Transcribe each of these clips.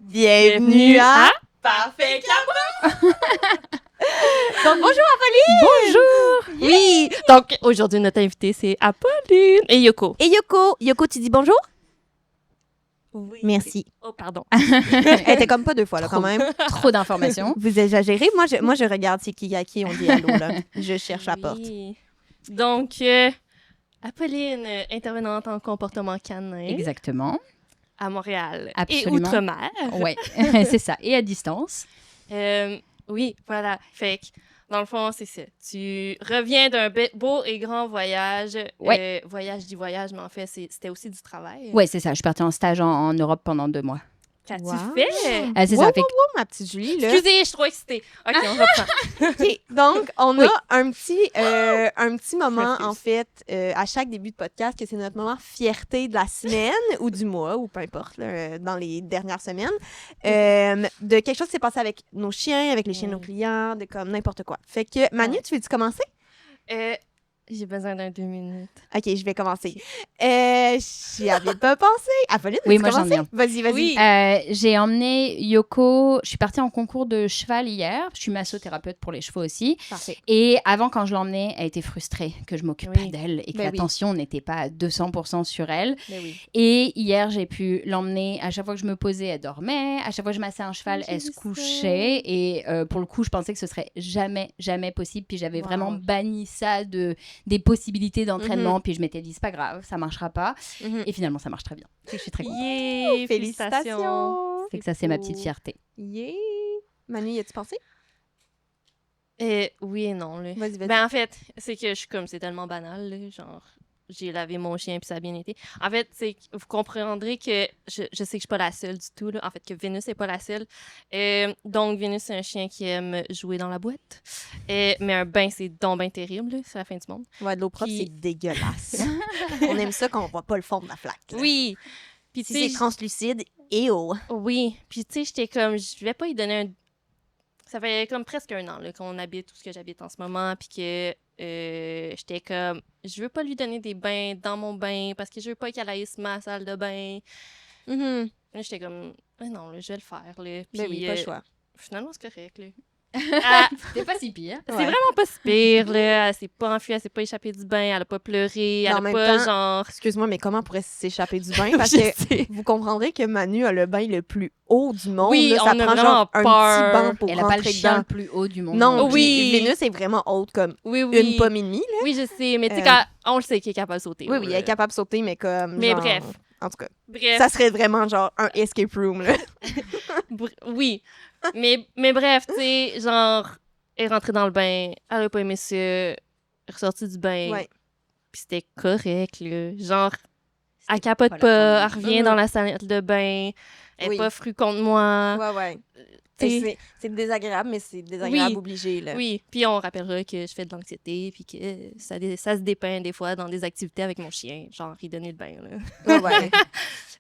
Bienvenue à Parfait Cabra! Donc, bonjour Apolline! Bonjour! Oui! Donc, aujourd'hui, notre invité, c'est Apolline et Yoko. Et Yoko. Yoko, tu dis bonjour? Oui. Merci. Oh, pardon. Elle était comme pas deux fois, là, quand même. Trop d'informations. Vous exagérez. Moi, je regarde c'est qui à qui on dit allô, là. Je cherche la porte. Oui. Donc, Apolline, intervenante en comportement canin Exactement. à Montréal Absolument. et Outre-mer. Ouais, c'est ça. Et à distance. Oui, voilà. Fait que, dans le fond, c'est ça. Tu reviens d'un beau et grand voyage. Ouais. Voyage, mais en fait, c'était aussi du travail. Ouais, c'est ça. Je suis partie en stage en Europe pendant 2 mois. Qu'as-tu Wow. fait? C'est Wow, ça. Fait wow, que- wow, ma petite Julie, là. Excusez, je suis trop excitée. OK, on reprend. OK, donc, on Oui. a un petit moment, Je m'excuse. en fait, à chaque début de podcast, que c'est notre moment fierté de la semaine ou du mois, ou peu importe, là, dans les dernières semaines, de quelque chose qui s'est passé avec nos chiens, avec les chiens de nos clients, de comme n'importe quoi. Fait que, Manu, Ouais. tu veux-tu commencer? J'ai besoin d'un 2 minutes. OK, je vais commencer. J'y avais pas pensé. Apolline, Oui, veux-tu moi, j'en ai commencer? Vas-y. Oui. J'ai emmené Yoko. Je suis partie en concours de cheval hier. Je suis massothérapeute pour les chevaux aussi. Parfait. Et avant, quand je l'emmenais, elle était frustrée que je m'occupe Oui. pas d'elle et que Ben oui. l'attention n'était pas à 200% sur elle. Mais oui. Et hier, j'ai pu l'emmener. À chaque fois que je me posais, elle dormait. À chaque fois que je massais un cheval, J'ai elle se vu ça. couchait. Et pour le coup, je pensais que ce serait jamais possible. Puis j'avais Wow. vraiment banni ça des possibilités d'entraînement. Puis je m'étais dit, c'est pas grave, ça marchera pas. Mhm. Et finalement, ça marche très bien. Je suis très contente. Yeah! Félicitations! C'est que ça, c'est ma petite beau. fierté. Yeah! Manu, y a-tu pensé? Oui et non, là. Vas-y. Ben, en fait, c'est que je suis comme, c'est tellement banal, là, genre, j'ai lavé mon chien puis ça a bien été. En fait, c'est que vous comprendrez que je sais que je suis pas la seule du tout, là. En fait, que Vénus est pas la seule. Donc, Vénus, c'est un chien qui aime jouer dans la boîte. Mais un bain, c'est donc bien terrible, là. C'est la fin du monde. Ouais, de l'eau propre, Puis- c'est dégueulasse. On aime ça quand on voit pas le fond de la flaque. là. Oui! Puis, Si tu sais, c'est translucide, et oh! oui. Puis, tu sais, j'étais comme, je vais pas y donner un. Ça fait comme presque 1 an là, qu'on habite où ce que j'habite en ce moment, puis que j'étais comme, je veux pas lui donner des bains dans mon bain parce que je veux pas qu'elle haïsse ma salle de bain. Mhm. Là, j'étais comme, mais non, là, je vais le faire. Là. Ben Puis, oui, pas le choix. Finalement, c'est correct. Là. Ah, C'est pas si pire. c'est Ouais. vraiment pas si pire. Là. Elle s'est pas enfuie, elle s'est pas échappée du bain, elle a pas pleuré, Mais elle en a même pas temps, genre. Excuse-moi, mais comment pourrait s'échapper du bain? Parce Je que sais. vous comprendrez que Manu a le bain le plus haut du monde. Oui, là, ça on a prend vraiment genre un peur. petit banc pour Elle a pas le rentrer chien dedans. le plus haut du monde. Non, plus. Oui. puis Vénus est vraiment haute, comme Oui, oui. une pomme et demie. Là. Oui, je sais, mais tu sais, Euh, quand on le sait qu'il est capable de sauter. Oui, elle est capable de sauter, mais comme. Mais genre, bref. En tout cas, Bref. ça serait vraiment genre un escape room. Là. Oui. mais bref, tu sais, genre, elle est rentrée dans le bain, elle a pas aimé ça, elle est ressortie du bain, Ouais. puis c'était correct, là. Genre, elle C'était capote pas la pas, elle fin du revient Mhm. dans la salle de bain, elle est Oui. pas frue contre moi. Ouais. Tu sais, C'est désagréable, mais c'est désagréable Oui. obligé. Là. oui, puis on rappellera que je fais de l'anxiété, puis que ça se dépeint des fois dans des activités avec mon chien, genre, il donnait le bain, là. Ouais.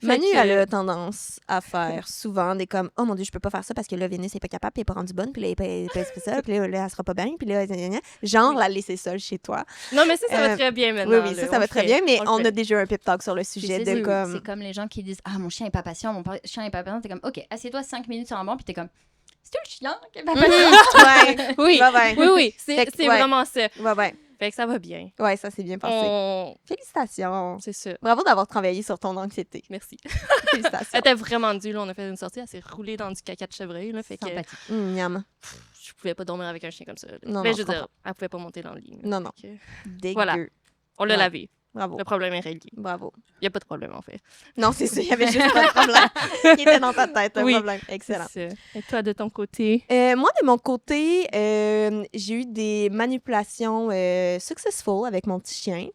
Manu, que- elle a tendance à faire souvent des comme oh mon dieu, je peux pas faire ça parce que là, Vénus est pas capable, puis elle est pas rendue bonne, puis là, elle est pas spéciale, puis là, elle sera pas bien, puis là, gna, gna, gna. Genre la laisser seule chez toi. Non, mais ça va Euh, très bien maintenant. Oui, là, ça on va le très fait, bien, mais le on fait. a déjà eu un pep talk sur le sujet C'est de ça, comme. c'est comme les gens qui disent, ah, mon chien est pas patient, mon chien est pas patient. T'es comme, ok, assieds-toi 5 minutes sur un banc, puis t'es comme, c'est le chien qui est pas patient. Ouais, Oui, ouais. oui, Fait c'est que, c'est ouais. vraiment ça. Ouais. Fait que ça va bien. Ouais, ça s'est bien passé. Félicitations. C'est ça. Bravo d'avoir travaillé sur ton anxiété. Merci. Félicitations. Elle était vraiment due, là. On a fait une sortie, elle s'est roulée dans du caca de chevreuil, là. Fait que Sympathique. Miam. je pouvais pas dormir avec un chien comme ça. Là. Non, Mais non, je je veux dire, elle pouvait pas monter dans le lit. là. Non, non. Fait que Dégueu. Voilà. on l'a Ouais. lavé. Bravo. Le problème est réglé. Bravo. Il y a pas de problème, en fait. Non, c'est ça. Il y avait juste un problème qui était dans ta tête. Un Oui. problème. Excellent. C'est ça. Et toi, de ton côté? Moi, de mon côté, j'ai eu des manipulations successful avec mon petit chien.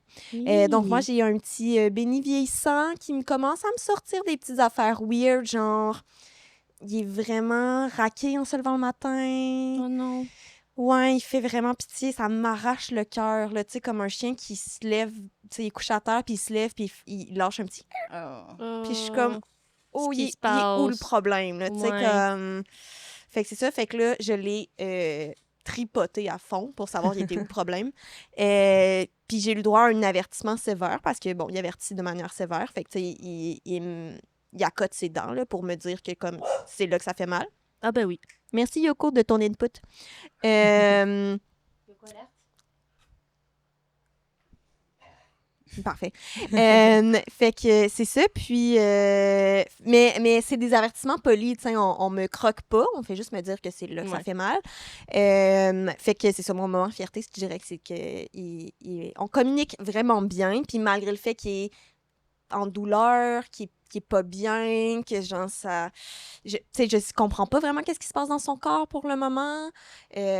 Donc, moi, j'ai un petit béni vieillissant qui me commence à me sortir des petites affaires weird, genre, il est vraiment raqué en se levant le matin. Oh non. Ouais, il fait vraiment pitié, ça m'arrache le cœur, là, tu sais, comme un chien qui se lève, tu sais, il est couché à terre, puis il se lève, puis il lâche un petit... Puis je suis comme, oh, qui il se est où le passe? problème, là, tu sais, Ouais. comme... Fait que c'est ça, fait que là, je l'ai tripoté à fond pour savoir il était où le problème. Puis j'ai eu le droit à un avertissement sévère, parce que, bon, il avertit de manière sévère, fait que, tu sais, il il accote ses dents là, pour me dire que comme c'est là que ça fait mal. Ah ben oui. Merci Yoko de ton input. Euh, Parfait. Fait que c'est ça. Puis, mais c'est des avertissements polis. On me croque pas. On fait juste me dire que c'est là que ça Ouais. fait mal. Fait que c'est ça mon moment de fierté. Je dirais que c'est on communique vraiment bien. Puis malgré le fait qu'il est en douleur, qui est pas bien, que genre ça... Tu sais, je comprends pas vraiment qu'est-ce qui se passe dans son corps pour le moment,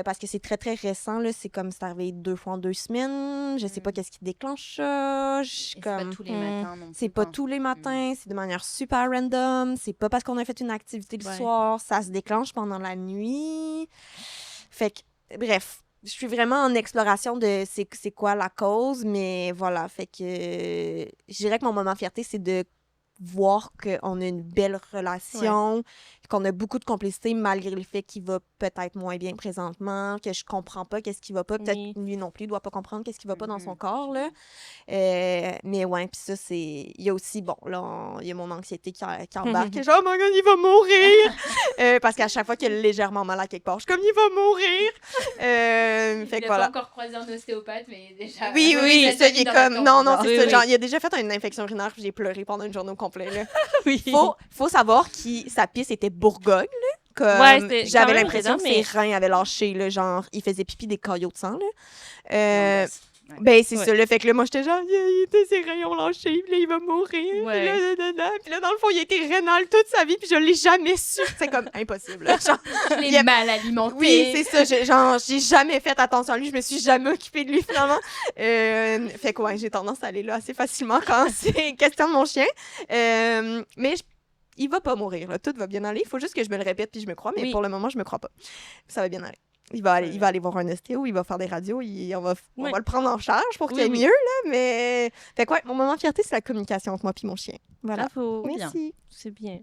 parce que c'est très, très récent, là. C'est comme c'est arrivé 2 fois en 2 semaines. Je sais pas qu'est-ce qui déclenche ça. Je suis Et c'est pas comme... tous les matins non plus. C'est pas enfin. tous les matins, c'est de manière super random. C'est pas parce qu'on a fait une activité le Ouais. soir, ça se déclenche pendant la nuit. Fait que, bref, je suis vraiment en exploration de c'est quoi la cause, mais voilà. Fait que je dirais que mon moment de fierté, c'est de voir qu'on a une belle relation, qu'on a beaucoup de complicité malgré le fait qu'il va peut-être moins bien présentement, que je comprends pas qu'est-ce qui va pas. Peut-être Oui. lui non plus, il doit pas comprendre qu'est-ce qui va pas dans son Mhm. corps, là. Mais ouais, puis ça, c'est... Il y a aussi, bon, là, il y a mon anxiété qui embarque. Genre, oh my God, il va mourir! Parce qu'à chaque fois qu'il a légèrement mal à quelque part, je suis comme, il va mourir! Fait que Il a voilà. pas encore croisé un ostéopathe, mais déjà. Oui, oui, ça, il est comme... Non, non, c'est Oui, ça. oui. Genre, il a déjà fait une infection urinaire, puis j'ai pleuré pendant une journée au complet, là. Oui. Faut savoir que sa piste était Bourgogne, là. Comme, Ouais, c'était quand j'avais même l'impression que présent, mais- ses reins avaient lâché, là, genre, il faisait pipi des caillots de sang, là. L'angoisse. Ouais. Ben, c'est Ouais. ça, le fait que là, moi, j'étais genre, ses reins ont lâché, puis là, il va mourir. Ouais. Puis là, dans le fond, il a été rénal toute sa vie, puis je l'ai jamais su. C'est comme impossible, là. Genre, Je l'ai il a- mal alimenté. oui, c'est ça. Genre, j'ai jamais fait attention à lui. Je me suis jamais occupée de lui, finalement. Fait que, ouais, j'ai tendance à aller là assez facilement quand c'est question de mon chien. Mais il va pas mourir, là. Tout va bien aller. Il faut juste que je me le répète puis je me crois. Mais Oui. pour le moment, je me crois pas. Ça va bien aller. Il va aller voir un ostéo, il va faire des radios, on va Oui. le prendre en charge pour qu'il Oui, aille oui. mieux, là. Mais... Fait que, ouais, mon moment de fierté, c'est la communication entre moi puis mon chien. Voilà. Bravo. bien. Merci. C'est bien.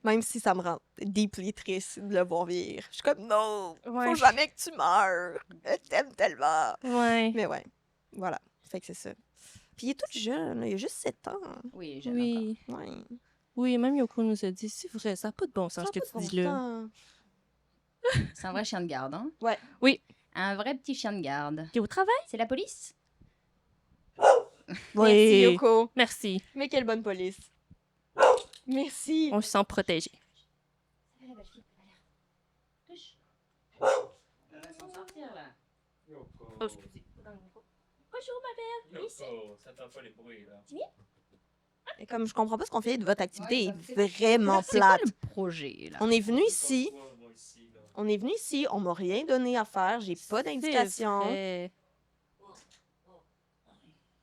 Même si ça me rend deeply triste de le voir vieillir. Je suis comme, non, Ouais. faut jamais que tu meurs. Je t'aime tellement. Ouais. Mais ouais, voilà. Fait que c'est ça. Puis il est tout jeune, là, il a juste 7 ans. Oui, j'aime Oui. Ouais. Oui, même Yoko nous a dit, c'est vrai, ça n'a pas de bon Ça sens a ce que pas tu de dis bon là. sens. encore. C'est un vrai chien de garde, hein? Ouais. Oui. Un vrai petit chien de garde. T'es au travail? C'est la police? Merci, Yoko. Merci. Mais quelle bonne police. Merci. On se sent protégé. On va s'en sortir, là. Oh, excusez. Bonjour, ma belle. Ça t'entend pas les bruits, là. Et comme je comprends pas ce qu'on fait, votre activité Ouais, est vraiment C'est quoi plate. le projet, là? On est venu ici, Moi ici, là. on m'a rien donné à faire, j'ai pas d'indication. C'est vrai.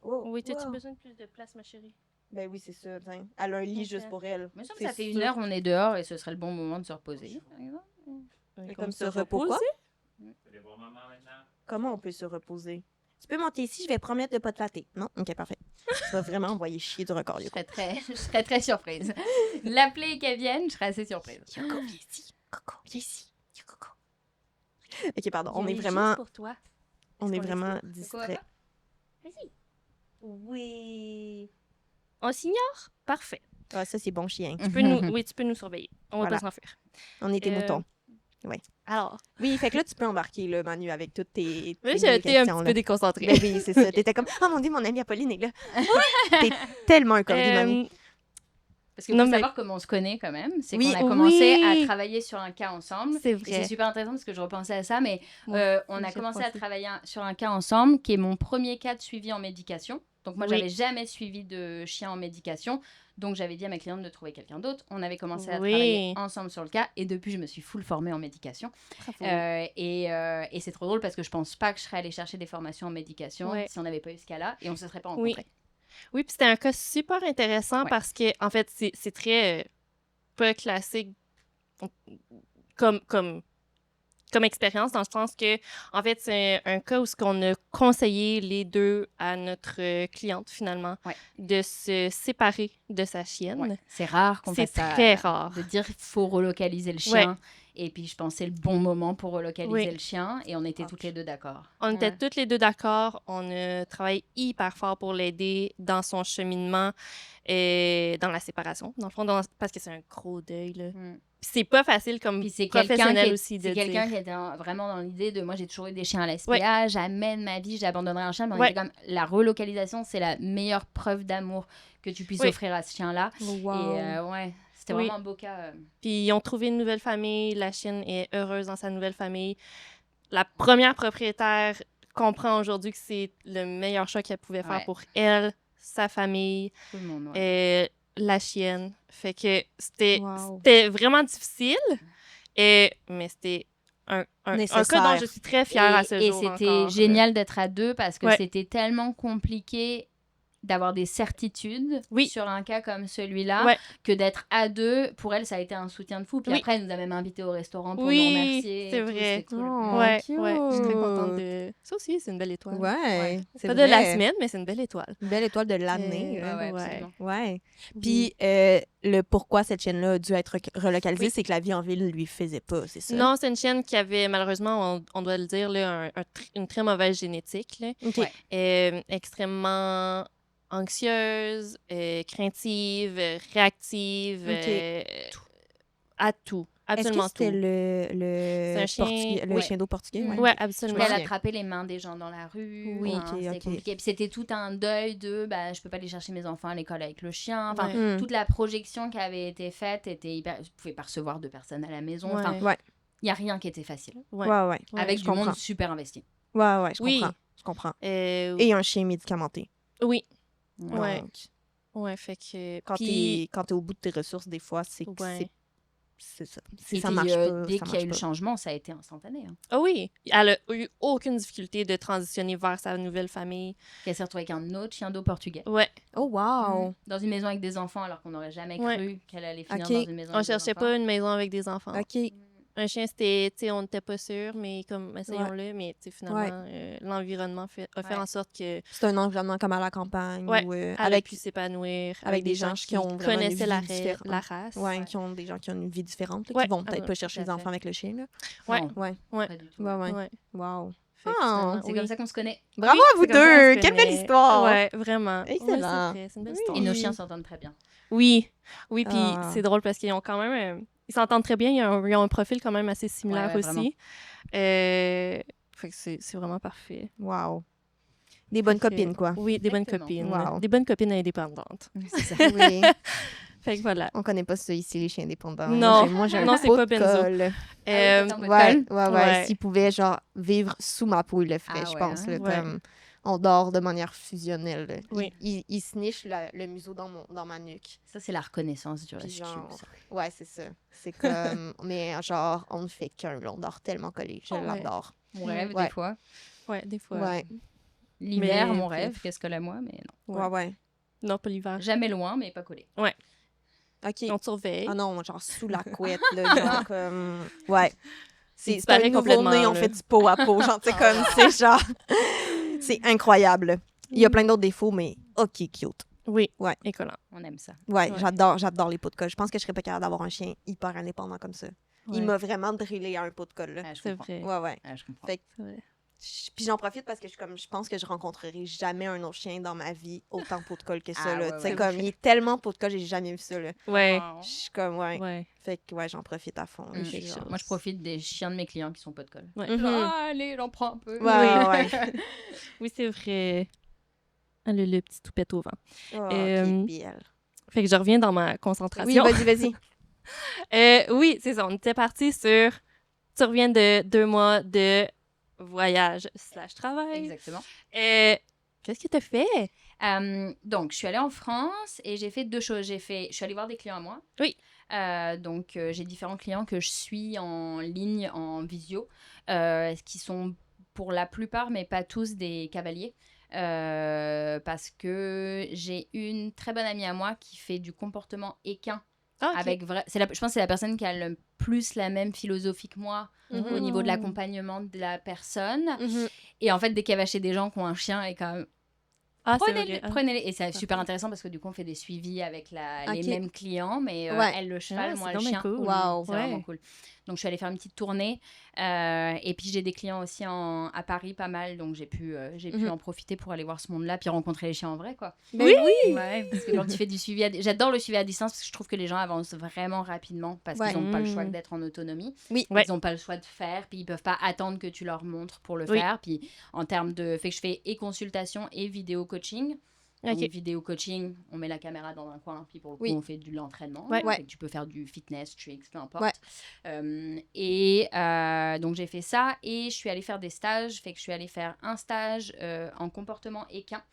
Oh, Oui, t'as-tu wow. besoin de plus de place, ma chérie? Ben oui, c'est ça. tiens. Elle a un lit Ok. juste pour elle. Mais ça C'est fait sûr. 1 heure, on est dehors et ce serait le bon moment de se reposer. par exemple. Et comme se reposer. Tu veux aller voir maman maintenant? Comment on peut se reposer? Tu peux monter ici, je vais promettre de pas te flatter. Non? Ok, parfait. Tu vas vraiment envoyer chier du record, Je Yoko. je serais très surprise. L'appeler et qu'elle vienne, je serais assez surprise. Yoko, viens ici. Coco, viens ici. Coco. Ok, pardon. On Il y est a vraiment, juste pour toi. on est qu'on vraiment C'est quoi, distrait. ça? Vas-y. Oui. On s'ignore? Parfait. Ah, ça, c'est bon chien. Tu peux nous... Oui, tu peux nous surveiller. On va Voilà. pas s'enfuir. On est tes Euh, moutons. Alors, Oui, fait que là, tu peux embarquer, là, Manu, avec toutes tes oui, tes j'ai été un questions, petit là. peu déconcentrée. Ben oui, c'est ça. T'étais comme, oh mon Dieu, mon amie Apolline est là. T'es tellement un corgi, Manu. Parce qu'il Non, faut mais- savoir comment on se connaît quand même. C'est Oui, qu'on a commencé oui. à travailler sur un cas ensemble. C'est Et vrai. c'est super intéressant parce que je repensais à ça, mais Moi on a j'ai commencé à pensé. travailler sur un cas ensemble qui est mon premier cas de suivi en médication. Donc moi, Oui. j'avais jamais suivi de chien en médication. Donc j'avais dit à mes clientes de trouver quelqu'un d'autre. On avait commencé à Oui. travailler ensemble sur le cas et depuis, je me suis full formée en médication. Bravo. Et c'est trop drôle parce que je pense pas que je serais allée chercher des formations en médication Ouais. si on n'avait pas eu ce cas-là et on se serait pas Oui. rencontrés. Oui, puis c'était un cas super intéressant Ouais. parce que, en fait, c'est très pas classique comme comme expérience, dans le sens que, en fait, c'est un cas où on a conseillé les deux à notre cliente, finalement, Ouais. de se séparer de sa chienne. Ouais. C'est rare qu'on C'est fasse ça. très rare. De dire qu'il faut relocaliser le chien. Et puis, je pensais le bon moment pour relocaliser le chien. Et on était toutes les deux d'accord. On était toutes les deux d'accord. On a travaillé hyper fort pour l'aider dans son cheminement et dans la séparation, dans le fond, parce que c'est un gros deuil, là. Puis c'est pas facile comme Puis c'est professionnel aussi de c'est quelqu'un dire. qui était vraiment dans l'idée de moi, j'ai toujours eu des chiens à la SPA, jamais de ma vie j'abandonnerai un chien. Mais on était comme, la relocalisation, c'est la meilleure preuve d'amour que tu puisses offrir à ce chien-là. Wow. Et c'était vraiment un beau cas. Puis ils ont trouvé une nouvelle famille. La chienne est heureuse dans sa nouvelle famille. La première propriétaire comprend aujourd'hui que c'est le meilleur choix qu'elle pouvait faire pour elle, sa famille, Tout le monde, la chienne. Fait que c'était vraiment difficile, mais c'était un cas dont je suis très fière à ce jour. Et c'était génial d'être à deux parce que c'était tellement compliqué d'avoir des certitudes sur un cas comme celui-là que d'être à deux. Pour elle, ça a été un soutien de fou. Puis après, elle nous a même invités au restaurant pour nous remercier. C'est vrai. Cool. Cute. Je suis très contente de... Ça aussi, c'est une belle étoile. C'est pas vrai. de la semaine, mais c'est une belle étoile. Une belle étoile de l'année. Ouais. Puis le pourquoi cette chienne-là a dû être relocalisée, c'est que la vie en ville ne lui faisait pas, c'est ça? Non, c'est une chienne qui avait, malheureusement, on doit le dire, là, une très mauvaise génétique. Là. Extrêmement anxieuse, craintive, réactive, à tout. Absolument Est-ce que c'était tout. le chien d'eau portugais? Oui, absolument. Elle attrapait les mains des gens dans la rue. Oui, c'était compliqué. Puis c'était tout un deuil de je peux pas aller chercher mes enfants à l'école avec le chien. Enfin, toute la projection qui avait été faite était hyper. Vous pouvez pas recevoir 2 personnes à la maison. Enfin, il y a rien qui était facile. Avec du monde super investi. Je comprends. Et un chien médicamenté. Oui. Donc, fait que quand t'es au bout de tes ressources, des fois, c'est ça. Si ça marche pas, dès qu'il y a eu le changement, ça a été instantané. Ah oui, elle a eu aucune difficulté de transitionner vers sa nouvelle famille. Elle s'est retrouvée avec un autre chien d'eau portugais. Oh wow. Dans une maison avec des enfants, alors qu'on n'aurait jamais cru qu'elle allait finir dans une maison. On cherchait pas une maison avec des enfants. OK. Un chien, c'était, on n'était pas sûr, mais comme, essayons-le, mais finalement, l'environnement a fait en sorte que... C'est un environnement comme à la campagne. Où, elle a pu s'épanouir avec des gens qui ont connaissaient la race. Qui ont des gens qui ont une vie différente, qui vont peut-être pas chercher des enfants avec le chien. Là. Pas du tout. Wow. C'est comme ça qu'on se connaît. Bravo à vous deux! Quelle belle histoire! Ouais, vraiment. Excellent. C'est une belle histoire. Et nos chiens s'entendent très bien. Oui, puis c'est drôle parce qu'ils ont quand même... Ils s'entendent très bien, ils ont un profil quand même assez similaire aussi. Fait que c'est vraiment parfait. Wow. Des bonnes copines, quoi. Oui, des bonnes copines. Wow. Des bonnes copines indépendantes. C'est ça. Oui. Fait que voilà. On connaît pas ça ici, les chiens indépendants. Non, moi, j'ai non, un c'est pot pas de Benzo. colle. Ouais. S'il pouvait, genre, vivre sous ma peau, il le ferait, je pense. Là, comme on dort de manière fusionnelle. Là. Oui. Il se niche le museau dans ma nuque. Ça, c'est la reconnaissance du rescue. Ouais, c'est ça. C'est comme... mais genre, on ne fait qu'un. On dort tellement collé. Je l'adore. Mon rêve, des fois. Ouais, des fois. Ouais. L'hiver, mon rêve, qu'est-ce que la moi, mais non. Ouais. Non, pas l'hiver. Jamais loin, mais pas collé. Ouais. OK. On te surveille. Ah non, genre sous la couette, là, genre comme... Ouais. C'est pareil un complètement, nouveau-né, on là. fait du pot à pot, genre, c'est comme, c'est genre... C'est incroyable. Il y a plein d'autres défauts, mais OK, cute. Oui, ouais. Et collant. On aime ça. Ouais. J'adore les pots de colle. Je pense que je serais pas capable d'avoir un chien hyper indépendant comme ça. Ouais. Il m'a vraiment drillé à un pot de colle, là. C'est vrai. Ouais. Je comprends. Fait que, puis j'en profite parce que je pense que je rencontrerai jamais un autre chien dans ma vie autant pot de colle que ça. Là. Comme, il est tellement pot de colle, j'ai jamais vu ça. Là. Ouais. Je suis comme, Fait que, j'en profite à fond. Moi, je profite des chiens de mes clients qui sont pot de colle. Ouais. Allez, j'en prends un peu. Ouais. Oui, c'est vrai. Le petit toupette au vent. Oh, belle. Fait que je reviens dans ma concentration. Oui, vas-y. Oui, c'est ça. On était partis sur... Tu reviens de 2 mois de voyage / travail. Exactement. Qu'est-ce que tu as fait? Donc, je suis allée en France et j'ai fait 2 choses. Je suis allée voir des clients à moi. Oui. Donc, j'ai différents clients que je suis en ligne, en visio, qui sont pour la plupart, mais pas tous, des cavaliers. Parce que j'ai une très bonne amie à moi qui fait du comportement équin. Okay. Je pense que c'est la personne qui a le plus la même philosophie que moi au niveau de l'accompagnement de la personne. Et en fait, dès qu'elle va chez des gens qui ont un chien, et quand même... Prenez-les. Et c'est super intéressant parce que du coup, on fait des suivis avec les mêmes clients, mais elle, le cheval, moi, le chien. Cool. C'est vraiment cool. Donc, je suis allée faire une petite tournée. Et puis, j'ai des clients aussi à Paris, pas mal. Donc, j'ai pu en profiter pour aller voir ce monde-là, puis rencontrer les chiens en vrai, quoi. Oui! Ouais, parce que quand tu fais du suivi... J'adore le suivi à distance parce que je trouve que les gens avancent vraiment rapidement parce qu'ils n'ont pas le choix d'être en autonomie. Ils n'ont pas le choix de faire, puis ils ne peuvent pas attendre que tu leur montres pour le faire. Puis, en termes de... Fait que je fais et consultation et vidéo coaching. Donc, vidéo coaching, on met la caméra dans un coin, puis pour le coup, on fait de l'entraînement. Fait que tu peux faire du fitness, tricks, peu importe. Donc, j'ai fait ça et je suis allée faire des stages. Fait que je suis allée faire un stage en comportement équin.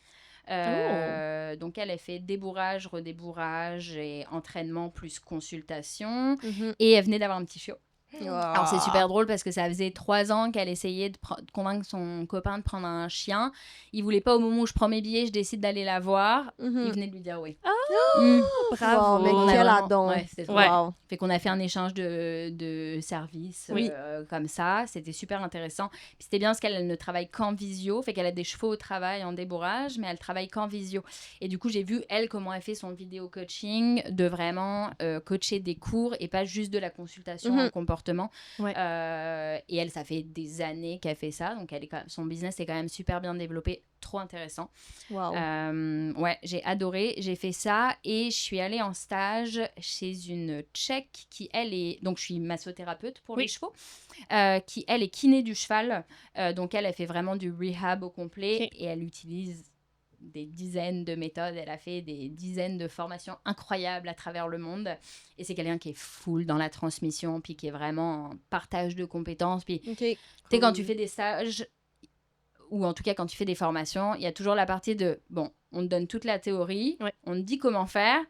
Donc, elle fait débourrage, redébourrage et entraînement plus consultation. Et elle venait d'avoir un petit chiot. Alors c'est super drôle parce que ça faisait 3 ans qu'elle essayait de convaincre son copain de prendre un chien. Il voulait pas. Au moment où je prends mes billets, je décide d'aller la voir. Il venait de lui dire oui. Bravo, mais quel adon. C'était trop fait qu'on a fait un échange de services comme ça. C'était super intéressant. Puis c'était bien parce qu'elle ne travaille qu'en visio. Fait qu'elle a des chevaux au travail en débourrage, mais elle travaille qu'en visio. Et du coup, j'ai vu, elle, comment elle fait son vidéo coaching, de vraiment coacher des cours et pas juste de la consultation en comportement. Et elle, ça fait des années qu'elle fait ça. Donc, son business est quand même super bien développé. Trop intéressant. J'ai adoré. J'ai fait ça et je suis allée en stage chez une Tchèque qui, elle, est... Donc, je suis massothérapeute pour les chevaux. Qui, elle, est kiné du cheval. Donc, elle fait vraiment du rehab au complet et elle utilise des dizaines de méthodes. Elle a fait des dizaines de formations incroyables à travers le monde. Et c'est quelqu'un qui est full dans la transmission, puis qui est vraiment en partage de compétences. Puis, tu sais, quand tu fais des stages, ou en tout cas quand tu fais des formations, il y a toujours la partie de, bon, on te donne toute la théorie, on te dit comment faire,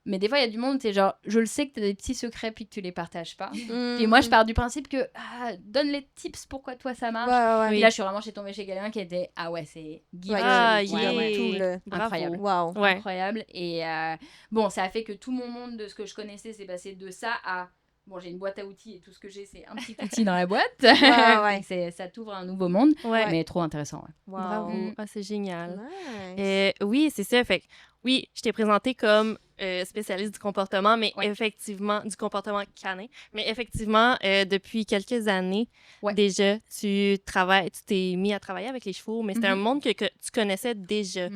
mais des fois, il y a du monde, c'est genre, je le sais que tu as des petits secrets puis que tu les partages pas. Puis moi, je pars du principe que, donne les tips, pourquoi toi ça marche. Et là, je suis vraiment tombée chez quelqu'un qui était, c'est incroyable. Incroyable. Et bon, ça a fait que tout mon monde de ce que je connaissais s'est passé de ça à... Bon, j'ai une boîte à outils et tout ce que j'ai, c'est un petit outil dans la boîte. Ça t'ouvre un nouveau monde, mais trop intéressant. Bravo. C'est génial. Nice. Oui, c'est ça. Fait que, oui, je t'ai présentée comme spécialiste du comportement, mais effectivement, du comportement canin. Mais effectivement, depuis quelques années, déjà, tu t'es mis à travailler avec les chevaux, mais c'était un monde que tu connaissais déjà.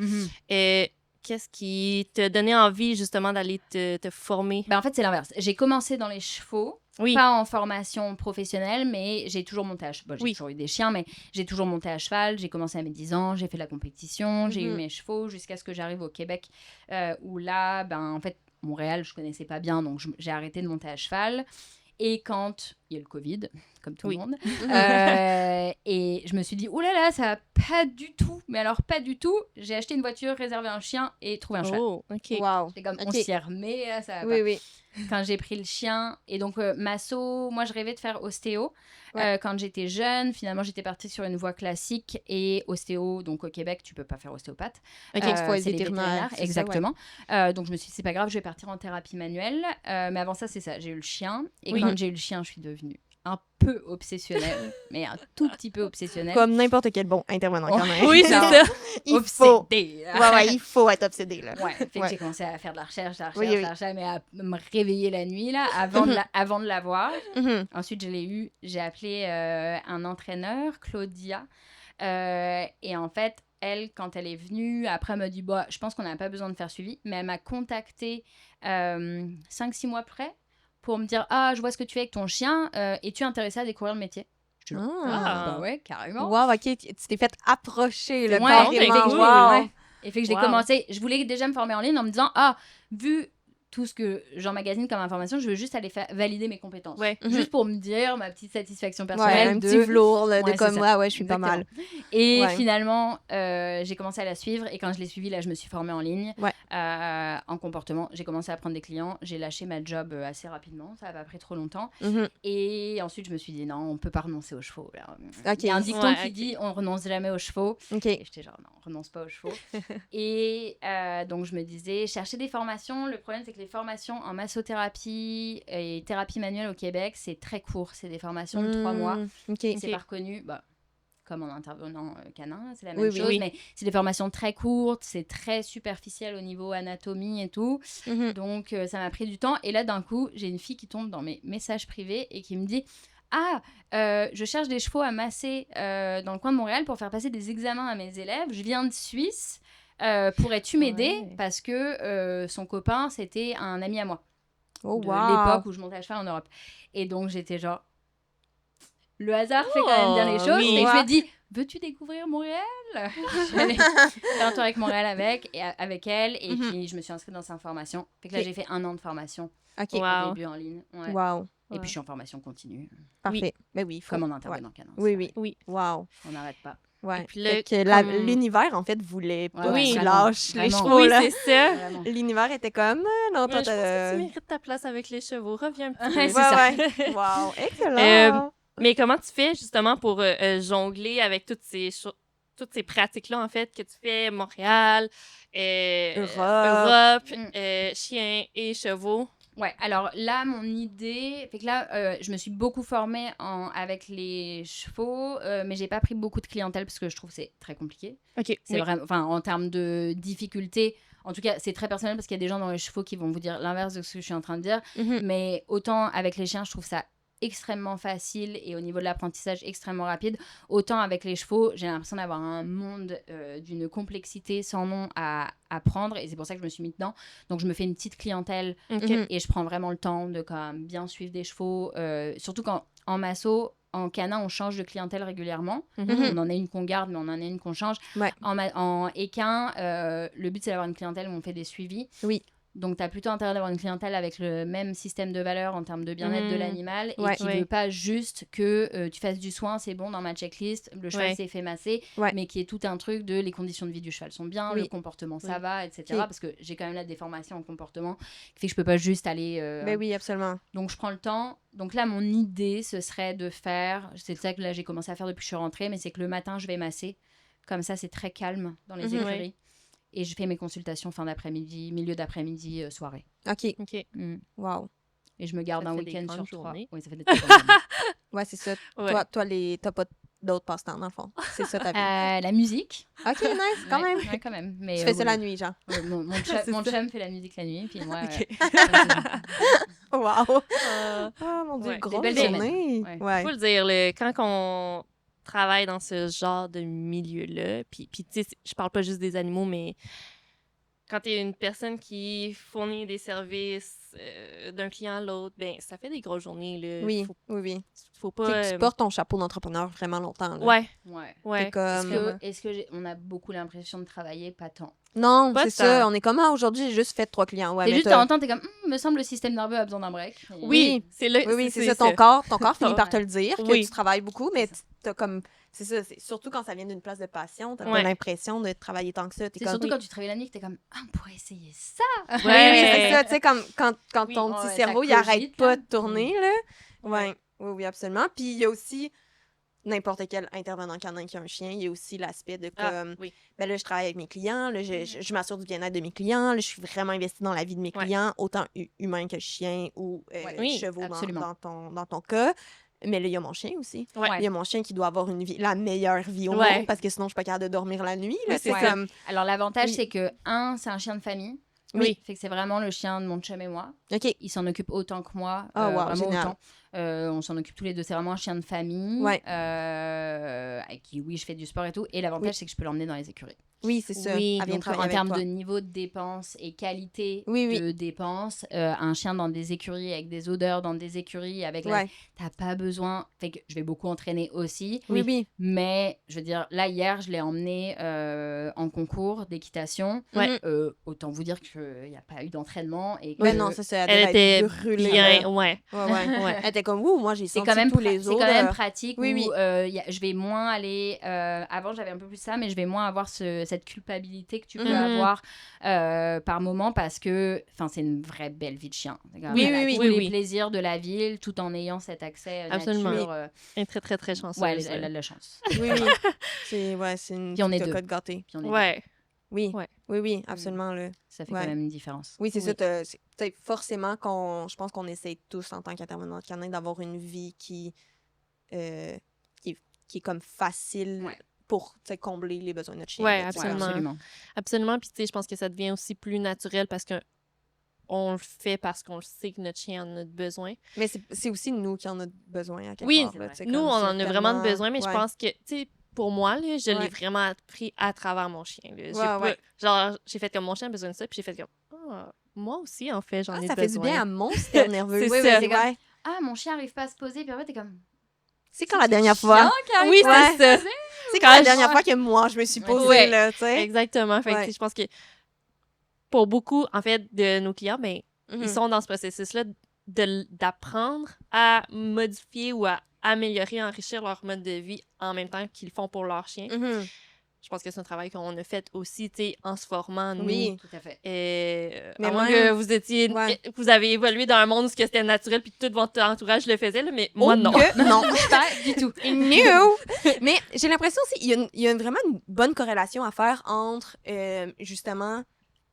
Qu'est-ce qui t'a donné envie, justement, d'aller te former? En fait, c'est l'inverse. J'ai commencé dans les chevaux, pas en formation professionnelle, mais j'ai toujours monté à cheval. J'ai toujours eu des chiens, mais j'ai toujours monté à cheval. J'ai commencé à mes 10 ans, j'ai fait de la compétition, j'ai eu mes chevaux jusqu'à ce que j'arrive au Québec, où là, en fait, Montréal, je connaissais pas bien, donc j'ai arrêté de monter à cheval. Et quand il y a le Covid, comme tout le monde, et je me suis dit, oh là là, ça va pas du tout. Mais alors, pas du tout. J'ai acheté une voiture, réservé un chien et trouvé un cheval. J'étais comme, on s'y remet, ça va pas. Quand j'ai pris le chien. Et donc, masso, moi, je rêvais de faire ostéo. Quand j'étais jeune, finalement, j'étais partie sur une voie classique. Et ostéo, donc au Québec, tu peux pas faire ostéopathe. C'est les vétérinaires. Exactement. Donc, je me suis dit, c'est pas grave, je vais partir en thérapie manuelle. Mais avant ça, c'est ça. J'ai eu le chien. Et quand j'ai eu le chien, je suis devenue un peu obsessionnelle, mais un tout petit peu obsessionnelle. Comme n'importe quel bon intervenant quand même. Oui, c'est ça. Il faut. Il faut être obsédé, là. Fait que j'ai commencé à faire de la recherche, mais à me réveiller la nuit, là, avant de la voir. Ensuite, je l'ai eu, j'ai appelé un entraîneur, Claudia, et en fait, elle, quand elle est venue, après, elle m'a dit, je pense qu'on n'a pas besoin de faire suivi, mais elle m'a contactée 5-6 mois après, pour me dire, je vois ce que tu fais avec ton chien, es-tu intéressée à découvrir le métier? Je dis, ouais, carrément. Wow, ok, tu t'es fait approcher, le carrément. Et fait que j'ai commencé, je voulais déjà me former en ligne en me disant, vu tout ce que j'emmagasine comme information, je veux juste aller valider mes compétences. Juste pour me dire ma petite satisfaction personnelle. Un petit velours de comme moi, je suis pas mal. Et finalement, j'ai commencé à la suivre. Et quand je l'ai suivie, là, je me suis formée en ligne en comportement. J'ai commencé à prendre des clients. J'ai lâché ma job assez rapidement. Ça n'a pas pris trop longtemps. Et ensuite, je me suis dit, non, on ne peut pas renoncer aux chevaux. Il y a un dicton qui dit, on ne renonce jamais aux chevaux. Et j'étais genre, non, on ne renonce pas aux chevaux. Et donc, je me disais, chercher des formations. Le problème, c'est que les formations en massothérapie et thérapie manuelle au Québec, c'est très court. C'est des formations de 3 mois. C'est pas reconnu. Comme en intervenant canin, c'est la même chose, mais c'est des formations très courtes, c'est très superficiel au niveau anatomie et tout. Donc, ça m'a pris du temps. Et là, d'un coup, j'ai une fille qui tombe dans mes messages privés et qui me dit « Ah, je cherche des chevaux à masser dans le coin de Montréal pour faire passer des examens à mes élèves. Je viens de Suisse. Pourrais-tu m'aider? Parce que son copain, c'était un ami à moi. De l'époque où je montais à cheval en Europe. Et donc, j'étais genre... Le hasard fait quand même bien les choses. Et je lui ai dit, veux-tu découvrir Montréal? J'allais faire un tour avec Montréal avec elle. Et puis, je me suis inscrite dans sa formation. Fait que là, j'ai fait 1 an de formation au début en ligne. Et puis, je suis en formation continue. Parfait. Mais oui, comme en intervenant canin. Oui. Wow. On n'arrête pas. Ouais. L'univers, en fait, voulait pas que tu lâches les chevaux. Oui, là. c'est ça. L'univers était comme, non, toi, je pense que tu mérites ta place avec les chevaux. Reviens un petit peu. C'est ça. Wow, excellent. Mais comment tu fais, justement, pour jongler avec toutes ces pratiques-là, en fait, que tu fais Montréal, Europe, chiens et chevaux? Ouais, alors là, mon idée... Fait que là, je me suis beaucoup formée avec les chevaux, mais j'ai pas pris beaucoup de clientèle parce que je trouve que c'est très compliqué. C'est vraiment... Enfin, en termes de difficulté... En tout cas, c'est très personnel parce qu'il y a des gens dans les chevaux qui vont vous dire l'inverse de ce que je suis en train de dire. Mais autant avec les chiens, je trouve ça extrêmement facile et au niveau de l'apprentissage extrêmement rapide. Autant avec les chevaux, j'ai l'impression d'avoir un monde d'une complexité sans nom à apprendre et c'est pour ça que je me suis mis dedans. Donc, je me fais une petite clientèle et je prends vraiment le temps de quand même bien suivre des chevaux. Surtout quand en masso, en canin, on change de clientèle régulièrement. On en a une qu'on garde, mais on en a une qu'on change. En équin, le but, c'est d'avoir une clientèle où on fait des suivis. Donc, tu as plutôt intérêt d'avoir une clientèle avec le même système de valeurs en termes de bien-être de l'animal et qui ne veut pas juste que tu fasses du soin, c'est bon, dans ma checklist, le cheval s'est fait masser, mais qui est tout un truc de les conditions de vie du cheval sont bien, le comportement, ça va, etc. Parce que j'ai quand même là des formations en comportement qui fait que je peux pas juste aller... Ben oui, absolument. Donc, je prends le temps. Donc là, mon idée, ce serait de faire... C'est ça que là, j'ai commencé à faire depuis que je suis rentrée, mais c'est que le matin, je vais masser. Comme ça, c'est très calme dans les écuries. Et je fais mes consultations fin d'après-midi, milieu d'après-midi, soirée. OK. Wow. Et je me garde un week-end sur 3. Oui, ça fait des très ouais, c'est ça. Toi, t'as pas d'autres passe-temps, dans le fond. C'est ça ta vie. La musique. OK, nice, quand même. Ouais, quand même. Mais, tu fais ça la nuit, genre. Mon chum fait la musique la nuit, puis moi... Wow. Oh mon Dieu, grosse journée. Faut le dire, quand on travaille dans ce genre de milieu-là, puis tu sais, je parle pas juste des animaux, mais quand tu es une personne qui fournit des services d'un client à l'autre, ben ça fait des grosses journées. Là. Oui. Faut pas... tu portes ton chapeau d'entrepreneur vraiment longtemps. Là. Ouais. Comme... Est-ce qu'on a beaucoup l'impression de travailler? Pas tant. Non, c'est ça. On est comme, aujourd'hui, j'ai juste fait 3 clients. Ouais, c'est juste, de temps en temps, t'es comme, me semble le système nerveux a besoin d'un break. Oui, c'est ça. Ton corps finit par te le dire, que tu travailles beaucoup, mais t'as comme... C'est ça, surtout quand ça vient d'une place de passion, t'as pas l'impression de travailler tant que ça. C'est surtout quand tu travailles la nuit que t'es comme, on pourrait essayer ça. Oui, c'est ça, tu sais, quand ton petit cerveau, il arrête pas de tourner, là. Oui, absolument. Puis il y a aussi n'importe quel intervenant canin qui a un chien, il y a aussi l'aspect de comme, ben là, je travaille avec mes clients, là, je m'assure du bien-être de mes clients, là, je suis vraiment investie dans la vie de mes clients, autant humains que chiens ou chevaux dans ton cas. Mais là, il y a mon chien aussi. Il y a mon chien qui doit avoir la meilleure vie au monde parce que sinon, je suis pas capable de dormir la nuit. Là, c'est comme... Alors, l'avantage, c'est que, c'est un chien de famille. Fait que c'est vraiment le chien de mon chum et moi. Il s'en occupe autant que moi. Vraiment génial. Autant. On s'en occupe tous les deux. C'est vraiment un chien de famille. Avec qui, je fais du sport et tout. Et l'avantage, c'est que je peux l'emmener dans les écuries. Oui, c'est ça. Donc, en termes de niveau de dépenses et qualité de dépenses, un chien dans des écuries, avec des odeurs, dans des écuries, avec t'as pas besoin... Fait que je vais beaucoup entraîner aussi. Mais, je veux dire, là, hier, je l'ai emmené en concours d'équitation. Autant vous dire qu'il n'y a pas eu d'entraînement. Et que... non, c'est ça. Elle était brûlée. Bien, Elle était comme, moi, j'ai senti tous les autres. C'est quand même pratique. Je vais moins aller... avant, j'avais un peu plus ça, mais je vais moins avoir cette culpabilité que tu peux avoir par moment parce que c'est une vraie belle vie de chien. Tous les plaisirs de la ville tout en ayant cet accès nature. Elle est très, très, très chanceuse. Ouais, elle a de la chance. C'est une petite cocotte gâtée. Oui, Ouais. oui, absolument. Là. Ça fait Ouais. quand même une différence. Oui, c'est Oui. ça. C'est forcément je pense qu'on essaie tous en tant qu'intervenant canin d'avoir une vie euh, qui est comme facile Ouais. pour combler les besoins de notre chien. Ouais, là, tu sais, absolument. Absolument. Absolument. Puis, tu sais, je pense que ça devient aussi plus naturel parce qu'on le fait parce qu'on le sait que notre chien en a besoin. Mais c'est aussi nous qui en a besoin à quelque Oui, part. Là, tu sais, nous, comme on c'est en a vraiment tellement- besoin, mais je ouais. pense que, tu sais, pour moi, là, je l'ai Ouais. vraiment appris à travers mon chien. Là. J'ai Ouais, pas- ouais. Genre, j'ai fait comme mon chien a besoin de ça, puis j'ai fait comme, moi aussi, en fait, j'en ai Ça besoin. fait du bien à mon système nerveux. C'est Oui, ça. oui, ouais. Ah, mon chien arrive pas à se poser, puis après, t'es comme. C'est quand la dernière fois? Oui, Ouais. c'est ça. C'est Quand quand la je- dernière fois que moi, je me suis posée, Ouais. là, tu sais? Exactement. Fait que, Ouais. tu sais, je pense que pour beaucoup, en fait, de nos clients, ben, Mhm. ils sont dans ce processus-là d'apprendre à modifier ou à améliorer, enrichir leur mode de vie en même temps qu'ils le font pour leur chien. Mhm. Je pense que c'est un travail qu'on a fait aussi, tu sais, en se formant, nous. Oui. Tout à fait. Mais Mais à moins même- que vous étiez... Ouais. Vous avez évolué dans un monde où c'était naturel puis que tout votre entourage le faisait, là, mais moi, non. Non. Pas du tout. No! Mais j'ai l'impression aussi qu'il y a vraiment une bonne corrélation à faire entre, justement,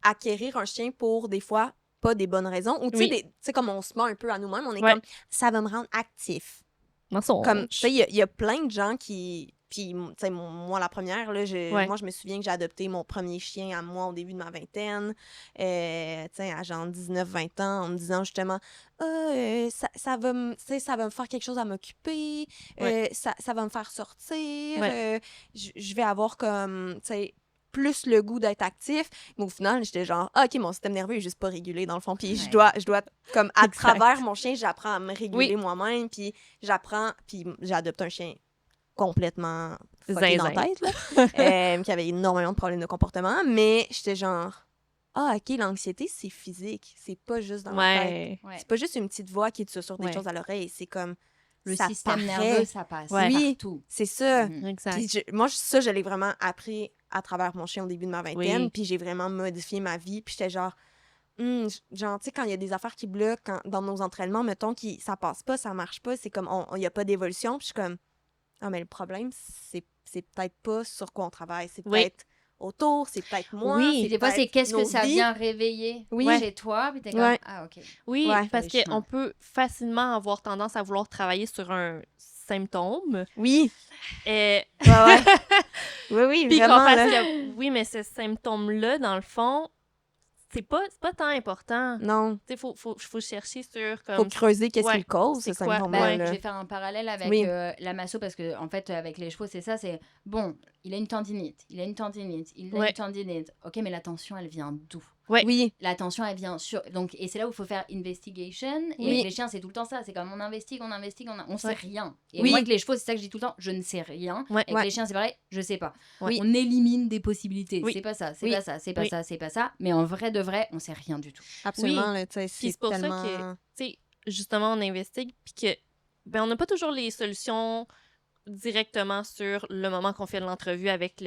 acquérir un chien pour, des fois, pas des bonnes raisons. Ou, tu sais, Oui. tu sais, comme on se ment un peu à nous-mêmes, on est Ouais. comme, ça va me rendre actif. Mensonge. Comme, tu sais, il y a plein de gens qui... Puis, tu sais, moi, la première, là, Ouais. moi, je me souviens que j'ai adopté mon premier chien à moi au début de ma vingtaine, tu sais, à genre 19-20 ans, en me disant justement, ça va me, tu sais, ça va me faire quelque chose à m'occuper, ça va me faire sortir, je vais avoir comme, tu sais, plus le goût d'être actif. Mais au final, j'étais genre, OK, mon système nerveux est juste pas régulé dans le fond. Puis je dois, comme, à Exact. travers mon chien, j'apprends à me réguler Oui. moi-même. Puis puis j'ai adopté un chien complètement fucké dans la Zinzin. tête, là, qui avait énormément de problèmes de comportement. Mais j'étais genre, OK, l'anxiété, c'est physique. C'est pas juste dans la tête. Ouais. Ouais. C'est pas juste une petite voix qui te susurre des Ouais. choses à l'oreille. C'est comme, Le ça système paraît. nerveux, ça passe Ouais. Oui. partout. C'est ça. Mhm. Exact. Puis moi, ça, je l'ai vraiment appris à travers mon chien au début de ma vingtaine. Oui. Puis j'ai vraiment modifié ma vie. Puis j'étais genre, genre, tu sais, quand il y a des affaires qui bloquent dans nos entraînements, mettons, ça passe pas, ça marche pas, c'est comme, il y a pas d'évolution. Puis je suis comme, ah, mais le problème, c'est peut-être pas sur quoi on travaille. C'est Oui. peut-être autour, c'est peut-être moi. Oui. Et des fois, c'est peut-être qu'est-ce que nos ça vies. vient réveiller Oui. chez toi, puis t'es comme, Ouais. ah, OK. Oui, Ouais. parce Le chemin. qu'on peut facilement avoir tendance à vouloir travailler sur un symptôme. Oui. Et... Ouais. Oui, oui, Puis qu'on vraiment. fasse Là. que, oui, mais ce symptôme-là, dans le fond, c'est pas tant important. Non, Tu sais, faut chercher sur comme... faut creuser qu'est-ce Ouais. qui le cause, ce C'est quoi? symptôme-là. Ben, là. je vais faire un parallèle avec Oui. la masso parce que, en fait, avec les chevaux, c'est ça, c'est bon, il a une tendinite, il a une Ouais. tendinite. OK, mais la tension, elle vient d'où? Ouais. Oui. La tension, elle vient sur. Donc, et c'est là où il faut faire investigation. Et Oui. avec les chiens, c'est tout le temps ça. C'est comme on investigue, on sait Ouais. rien. Et Oui. moi, avec les chevaux, c'est ça que je dis tout le temps, je ne sais rien. Ouais. Avec les chiens, c'est pareil, je sais pas. Oui. On élimine des possibilités. Oui. C'est pas ça, c'est Oui. pas ça, c'est pas Oui. ça, c'est pas ça. Mais en vrai de vrai, on sait rien du tout. Absolument, là, tu sais, Puis c'est c'est pour tellement... ça que, tu sais, justement, on investigue, puis que, ben, on n'a pas toujours les solutions directement sur le moment qu'on fait l'entrevue avec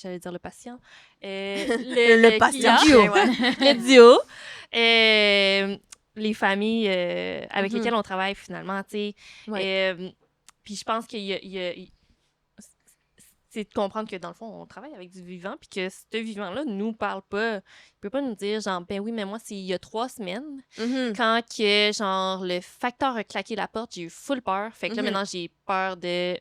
j'allais dire le patient, Le patient. client, Ouais. le duo, les familles avec Mhm. lesquelles on travaille finalement, tu sais. Puis je pense c'est de comprendre que dans le fond, on travaille avec du vivant, puis que ce vivant-là ne nous parle pas. Il peut pas nous dire, genre, ben oui, mais moi, c'est il y a 3 semaines, Mhm. quand que, genre, le facteur a claqué la porte, j'ai eu full peur. Fait que là, Mhm. maintenant, j'ai peur de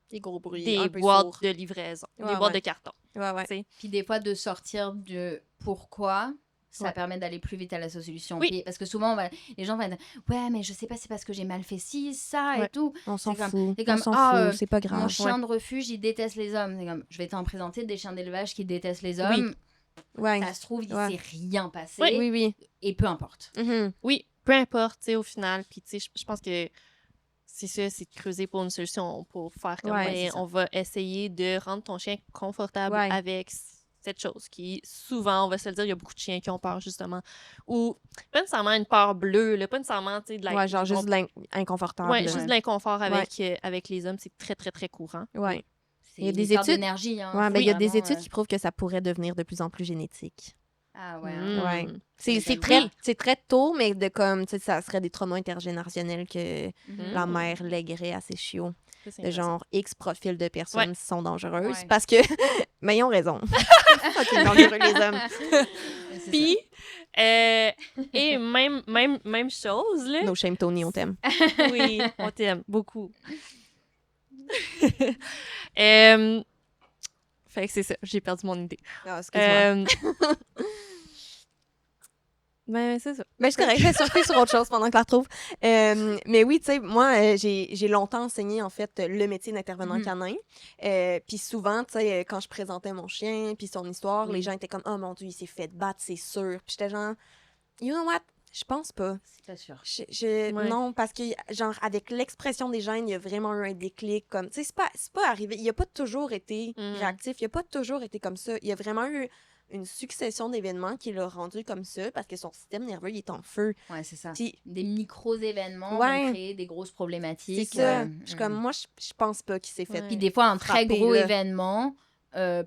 Des gros bruits, des un peu boîtes sourds. de livraison, Ouais, des boîtes ouais. de carton. Ouais, ouais. tu sais. Puis des fois, de sortir de pourquoi, ça Ouais. permet d'aller plus vite à la solution. Oui. Puis, parce que souvent, les gens vont dire ouais, mais je sais pas, c'est parce que j'ai mal fait ci, ça et Ouais. tout. On s'en C'est comme- fout. c'est On comme, s'en ah, fout, c'est pas Mon grave. chien de refuge, il déteste les hommes. C'est comme, je vais t'en présenter des chiens d'élevage qui détestent les Oui. hommes. Ouais. Ça se trouve, il Ouais. s'est rien passé. Oui. Oui, oui. Et peu importe. Mhm. Oui, peu importe, tu sais, au final. Puis, tu sais, je pense que c'est ça, c'est de creuser pour une solution, pour faire comme, Ouais, ben, c'est ça. on va essayer de rendre ton chien confortable Ouais. avec cette chose qui, souvent, on va se le dire, il y a beaucoup de chiens qui ont peur, justement. Ou, pas nécessairement une peur bleue, là, pas nécessairement, tu sais, de la... Ouais, genre juste de l'inconfortable. Ouais, là. juste de l'inconfort avec les hommes, c'est très, très, très courant. Ouais. C'est Il y a une des histoire études- d'énergie. Hein. Ouais, Faut ben, il y a des vraiment, études qui prouvent que ça pourrait devenir de plus en plus génétique. Ah ouais. Ouais. C'est C'est très tôt, mais de comme, tu sais, ça serait des traumas intergénérationnels que la mère léguerait à ses chiots. De genre X profils de personnes sont dangereuses parce que, mais ils ont raison. Fucking dangereux, les hommes. Puis, et même chose, là. No shame, Tony, on t'aime. Oui, on t'aime beaucoup. Fait que c'est ça, j'ai perdu mon idée. Ah, excuse-moi. Ben, c'est ça. Ben, c'est correct, je vais surfer sur autre chose pendant que la retrouve. Mais oui, tu sais, moi, j'ai longtemps enseigné, en fait, le métier d'intervenant canin. Puis souvent, tu sais, quand je présentais mon chien, puis son histoire, les gens étaient comme « Oh mon Dieu, il s'est fait battre, c'est sûr. » Puis j'étais genre « You know what? Je pense pas. » C'est pas sûr. Non, parce que, genre, avec l'expression des gènes, il y a vraiment eu un déclic. Comme, tu sais, c'est pas arrivé. Il a pas toujours été réactif. Il a pas toujours été comme ça. Il y a vraiment eu une succession d'événements qui l'ont rendu comme ça parce que son système nerveux, il est en feu. Ouais, c'est ça. Puis, des micro-événements Ouais. vont créer des grosses problématiques. c'est ça. Je suis comme, moi, je pense pas qu'il s'est fait. Ouais. Puis des fois, un très frapper, gros là. événement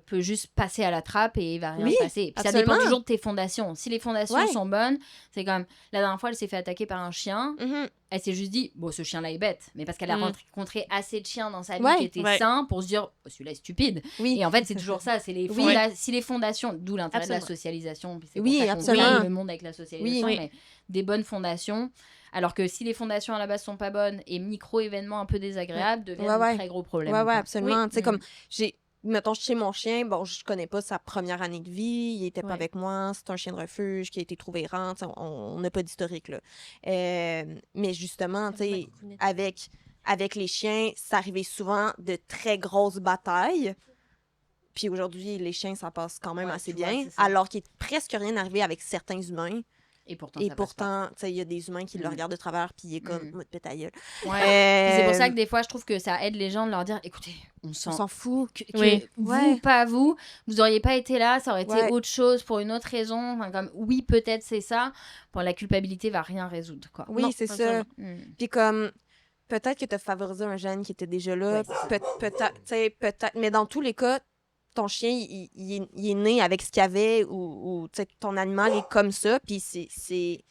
peut juste passer à la trappe et il va rien Oui, se passer. Puis ça absolument. dépend toujours de tes fondations. Si les fondations Ouais. sont bonnes, c'est comme la dernière fois, elle s'est fait attaquer par un chien. Mhm. Elle s'est juste dit, bon, ce chien-là est bête. Mais parce qu'elle a rencontré assez de chiens dans sa vie Ouais. qui étaient sains pour se dire, oh, celui-là est stupide. Oui. Et en fait, c'est toujours ça. C'est les Oui. si les fondations, d'où l'intérêt de la Absolument. socialisation. Puis c'est Oui, pour ça qu'on absolument. gagne le monde avec la socialisation. Oui. Mais des bonnes fondations. Alors que si les fondations à la base sont pas bonnes et micro-événements un peu désagréables deviennent Ouais, ouais. un très gros problème. Ouais, quoi. absolument. Oui. Tu sais, comme, mettons, chez mon chien, bon, je connais pas sa première année de vie, il était pas avec moi, c'est un chien de refuge qui a été trouvé errant, tu sais, on n'a pas d'historique, là. Mais justement, tu sais, avec les chiens, ça arrivait souvent de très grosses batailles. Puis aujourd'hui, les chiens, ça passe quand même Ouais, assez tu vois, bien, c'est ça. alors qu'il est presque rien arrivé avec certains humains. Et pourtant, Et ça passe pas. pourtant, tu sais, il y a des humains qui le regardent de travers, puis il est comme, moi, de pète ta gueule. Ouais. Puis c'est pour ça que des fois, je trouve que ça aide les gens de leur dire, écoutez, on On sent s'en fout. que Oui. vous, Ouais. pas vous, vous auriez pas été là, ça aurait été Ouais. autre chose pour une autre raison. Enfin, comme, oui, peut-être c'est ça. Bon, la culpabilité va rien résoudre, quoi. Oui, Non, c'est ça. absolument. Puis comme, peut-être que tu as favorisé un gène qui était déjà là. Ouais, c'est ça. Peut-être, tu sais, peut-être. Mais dans tous les cas, ton chien, il est né avec ce qu'il y avait ou tu sais, ton animal est comme ça. Puis c'est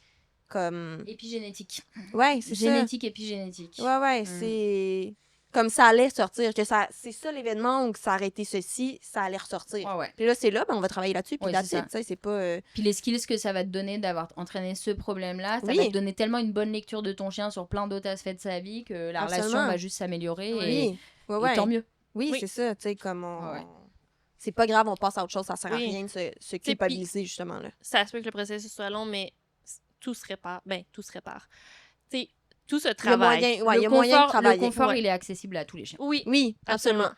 comme... Épigénétique. Ouais, c'est ça. Génétique, épigénétique. Ouais, c'est... Comme ça allait sortir, que ça, c'est ça l'événement ou que ça aurait été ceci, ça allait ressortir. Ouais. Puis là, c'est là, ben, on va travailler là-dessus, puis Ouais, that's c'est it, ça. tu sais, c'est pas... Puis les skills que ça va te donner d'avoir entraîné ce problème-là, ça Oui. va te donner tellement une bonne lecture de ton chien sur plein d'autres aspects de sa vie que la relation Absolument. va juste s'améliorer Oui, et tant mieux. Oui, Oui. c'est ça, tu sais, comme on... Ouais. C'est pas grave, on passe à autre chose, ça sert à Oui. rien de se culpabiliser, justement, là. Ça se peut que le processus soit long, mais tout se répare. Ben, tout se répare. Tu sais, tout se Il y a travaille. moyen, ouais, il y a Le moyen de confort, travailler. le confort, Ouais. il est accessible à tous les chiens. Oui, Oui, absolument. absolument.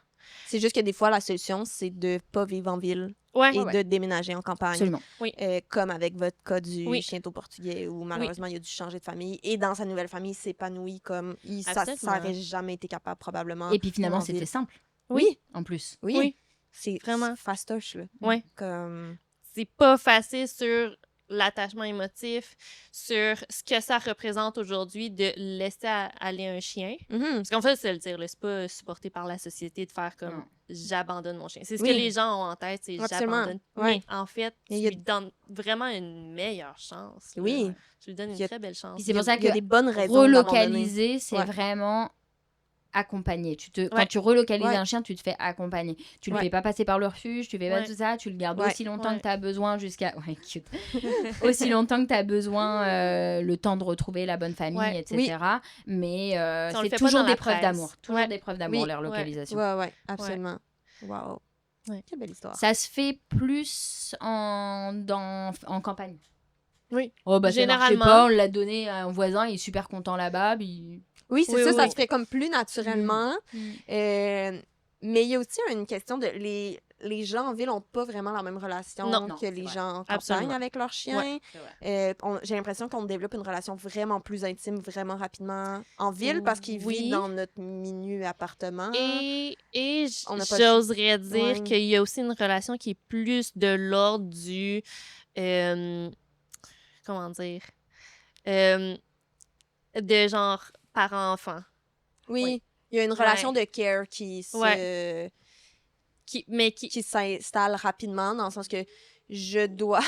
C'est juste que des fois, la solution, c'est de pas vivre en ville Ouais. et Ouais. de déménager en campagne. Absolument. Comme avec votre cas du Oui. chien au portugais, où malheureusement, il a dû changer de famille. Et dans sa nouvelle famille, il s'épanouit comme... Ça Absolument. n'aurait jamais été capable, probablement. Et puis finalement, en c'était ville. simple, Oui, en plus. oui. Oui. C'est Vraiment. fastoche, là. Ouais. Comme... C'est pas facile sur l'attachement émotif, sur ce que ça représente aujourd'hui de laisser aller un chien. Mhm. Parce qu'en fait, c'est le dire, là, c'est pas supporté par la société de faire comme Non. j'abandonne mon chien. C'est ce Oui. que les gens ont en tête, c'est Absolument. j'abandonne. Ouais. Mais en fait, tu Et il y a- lui donnes vraiment une meilleure chance. là. Oui. Tu lui donnes Il une y a- très belle chance. Puis c'est pour ça Il y a que des bonnes raisons d'abandonner. relocaliser, c'est Ouais. vraiment accompagner. Quand Ouais. tu relocalises Ouais. un chien, tu te fais accompagner. Tu le Ouais. fais pas passer par le refuge, tu fais pas Ouais. tout ça, tu le gardes Ouais. aussi longtemps Ouais. que tu as besoin jusqu'à... Ouais, cute. Aussi longtemps que tu as besoin, le temps de retrouver la bonne famille, Ouais. etc. Mais on le c'est fait pas toujours dans la des preuves presse. d'amour. Toujours Ouais. des preuves d'amour, Oui. les relocalisations. Ouais, absolument. Wow. Ouais. Quelle belle histoire. Ça se fait plus en campagne. Oui. Oh, bah, ça marchait Généralement. pas, on l'a donné à un voisin, il est super content là-bas. Puis... Oui, c'est Oui, ça, oui, ça oui. se fait comme plus naturellement. Mais il y a aussi une question de... Les gens en ville n'ont pas vraiment la même relation Non. que c'est les vrai. gens en campagne Absolument. avec leurs chiens. Ouais. C'est vrai. J'ai l'impression qu'on développe une relation vraiment plus intime, vraiment rapidement en ville parce qu'ils Oui. vivent dans notre mini appartement. Et On n'a pas j'oserais dire Ouais. qu'il y a aussi une relation qui est plus de l'ordre du... comment dire? De genre parent-enfant. Oui, il y a une relation de care qui Mais qui... s'installe rapidement, dans le sens que je dois...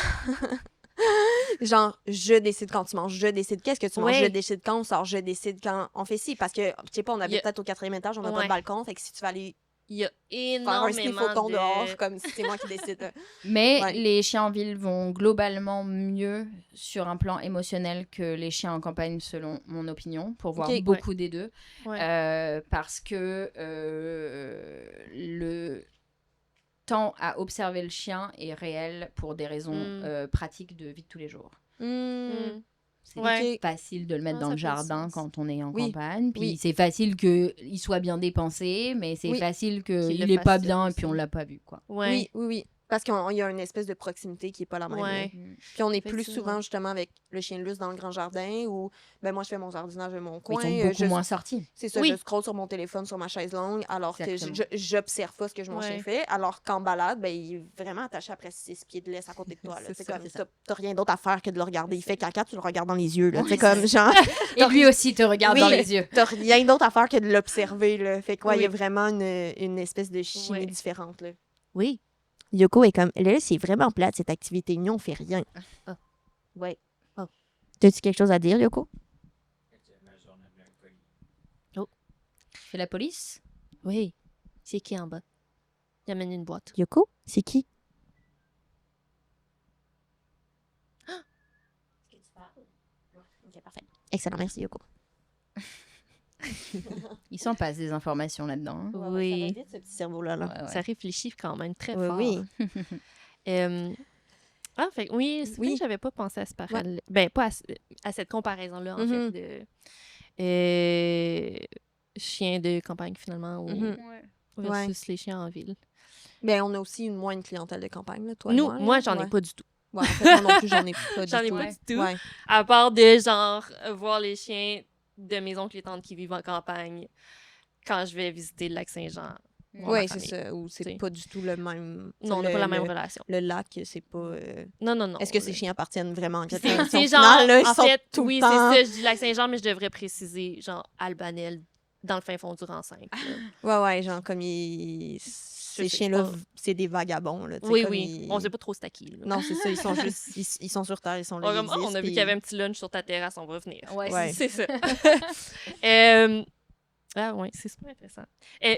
Genre, je décide quand tu manges, je décide qu'est-ce que tu manges, je décide quand on sort, je décide quand on fait ci. Parce que, je sais pas, on habite peut-être au 4e étage, on n'a pas de balcon, fait que si tu vas aller il y a faire un sniffoton dehors, comme si c'est moi qui décide. Mais les chiens en ville vont globalement mieux sur un plan émotionnel que les chiens en campagne, selon mon opinion, pour voir beaucoup des deux. Parce que le temps à observer le chien est réel pour des raisons pratiques de vie de tous les jours. C'est facile de le mettre dans le jardin quand on est en campagne. Puis c'est facile qu'il soit bien dépensé, mais c'est facile qu'il n'est pas bien et puis on ne l'a pas vu. Quoi. Oui. Parce qu'il y a une espèce de proximité qui n'est pas la même. Puis on est plus souvent justement avec le chien de Luce dans le grand jardin où moi je fais mon jardinage de mon coin. Ils sont beaucoup moins sortis. C'est ça, je scrolle sur mon téléphone, sur ma chaise longue, alors que j'observe pas ce que mon chien fait. Alors qu'en balade, il est vraiment attaché après 6 pieds de laisse à côté de toi. C'est comme t'as rien d'autre à faire que de le regarder. Il fait caca, tu le regardes dans les yeux. C'est comme genre. Et lui aussi te regarde dans les yeux. T'as rien d'autre à faire que de l'observer. Là. Fait que il y a vraiment une espèce de chimie différente. Là. Oui. Yoko est comme, là, c'est vraiment plate, cette activité. Nous, on fait rien. Ouais. T'as-tu quelque chose à dire, Yoko? C'est la police? Oui. C'est qui en bas? Il amène une boîte. Yoko? C'est qui? Est-ce que tu parles? Ok, parfait. Excellent, merci, Yoko. Il s'en passe des informations là-dedans. Hein? Oui. Ça va vite, ce petit cerveau-là. Ça réfléchit quand même très fort. Oui. Fait que j'avais pas pensé à ce parallèle. Ben, pas à cette comparaison-là, en fait, de chiens de campagne, finalement, versus les chiens en ville. Ben, on a aussi une clientèle de campagne, là, toi. Moi, j'en ai pas du tout. Ouais, en fait, moi non plus, j'en ai pas du tout. J'en ai pas du tout. Ouais. À part de, genre, voir les chiens de mes oncles et tantes qui vivent en campagne quand je vais visiter le lac Saint-Jean. Oui, c'est ça. Ou c'est pas du tout le même... Non, on n'a pas la même relation. Le lac, c'est pas... Non. Est-ce que ces chiens appartiennent vraiment à quelqu'un? En fait, oui, c'est ça. Je dis lac Saint-Jean, mais je devrais préciser, genre, Albanel, dans le fin fond du rang 5. Ouais, genre, comme ces chiens-là, c'est des vagabonds. Là, oui. On sait pas trop c'est à qui. Là. Non, c'est ça. Ils sont juste... Ils sont sur Terre, ils sont là. On a vu qu'il y avait un petit lunch sur ta terrasse, on va venir. Ouais. C'est ça. Oui, c'est super intéressant.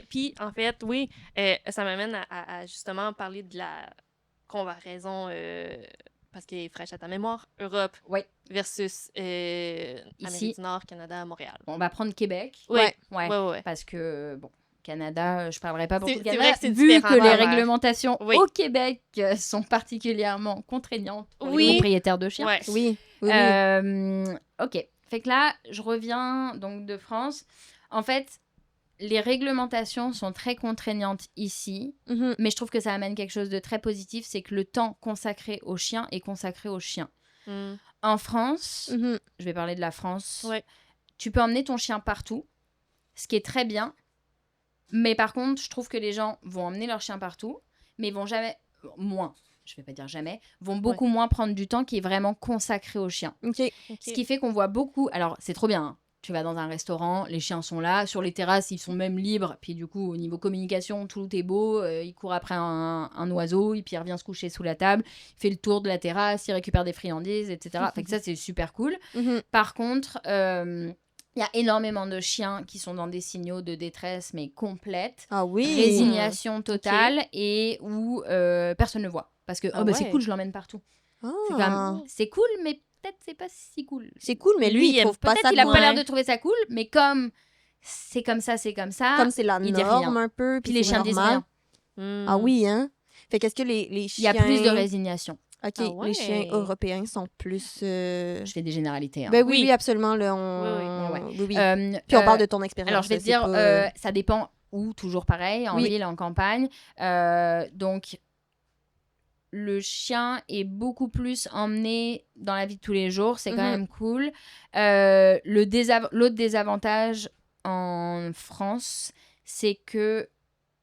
Puis, en fait, ça m'amène à justement parler de la comparaison, parce qu'elle est fraîche à ta mémoire, Europe versus Amérique du Nord, Canada, Montréal. On va prendre Québec. Oui. Parce que, Canada, je parlerai pas beaucoup de Canada, vrai que vu que les réglementations au Québec sont particulièrement contraignantes pour les propriétaires de chiens. Oui. OK. Fait que là, je reviens donc de France. En fait, les réglementations sont très contraignantes ici, mais je trouve que ça amène quelque chose de très positif, c'est que le temps consacré aux chiens est consacré aux chiens. En France, je vais parler de la France, tu peux emmener ton chien partout, ce qui est très bien, mais par contre, je trouve que les gens vont emmener leur chien partout, mais ils vont jamais, je vais pas dire jamais, vont beaucoup moins prendre du temps qui est vraiment consacré aux chiens. Ce qui fait qu'on voit beaucoup, alors c'est trop bien, hein. Tu vas dans un restaurant, les chiens sont là. Sur les terrasses, ils sont même libres. Puis du coup, au niveau communication, tout est beau. Il court après un oiseau, puis il revient se coucher sous la table. Il fait le tour de la terrasse, il récupère des friandises, etc. Fait que ça, c'est super cool. Par contre, il y a énormément de chiens qui sont dans des signaux de détresse, mais complète. Ah oui! Résignation totale et où personne ne voit. Parce que c'est cool, je l'emmène partout. C'est cool, mais peut-être c'est pas si cool. C'est cool, mais lui, il trouve pas ça cool. Peut-être qu'il a pas l'air de trouver ça cool, mais comme c'est comme ça. Comme c'est la norme un peu. Puis les chiens disent rien. Ah oui, hein? Fait qu'est-ce que les chiens... Il y a plus de résignation. OK, les chiens européens sont plus... Je fais des généralités. Hein. Ben oui, absolument. Là, oui. Puis on parle de ton expérience. Alors, je vais te dire, ça dépend où, toujours pareil, en ville, en campagne. Donc... Le chien est beaucoup plus emmené dans la vie de tous les jours. C'est quand même cool. L'autre désavantage en France, c'est que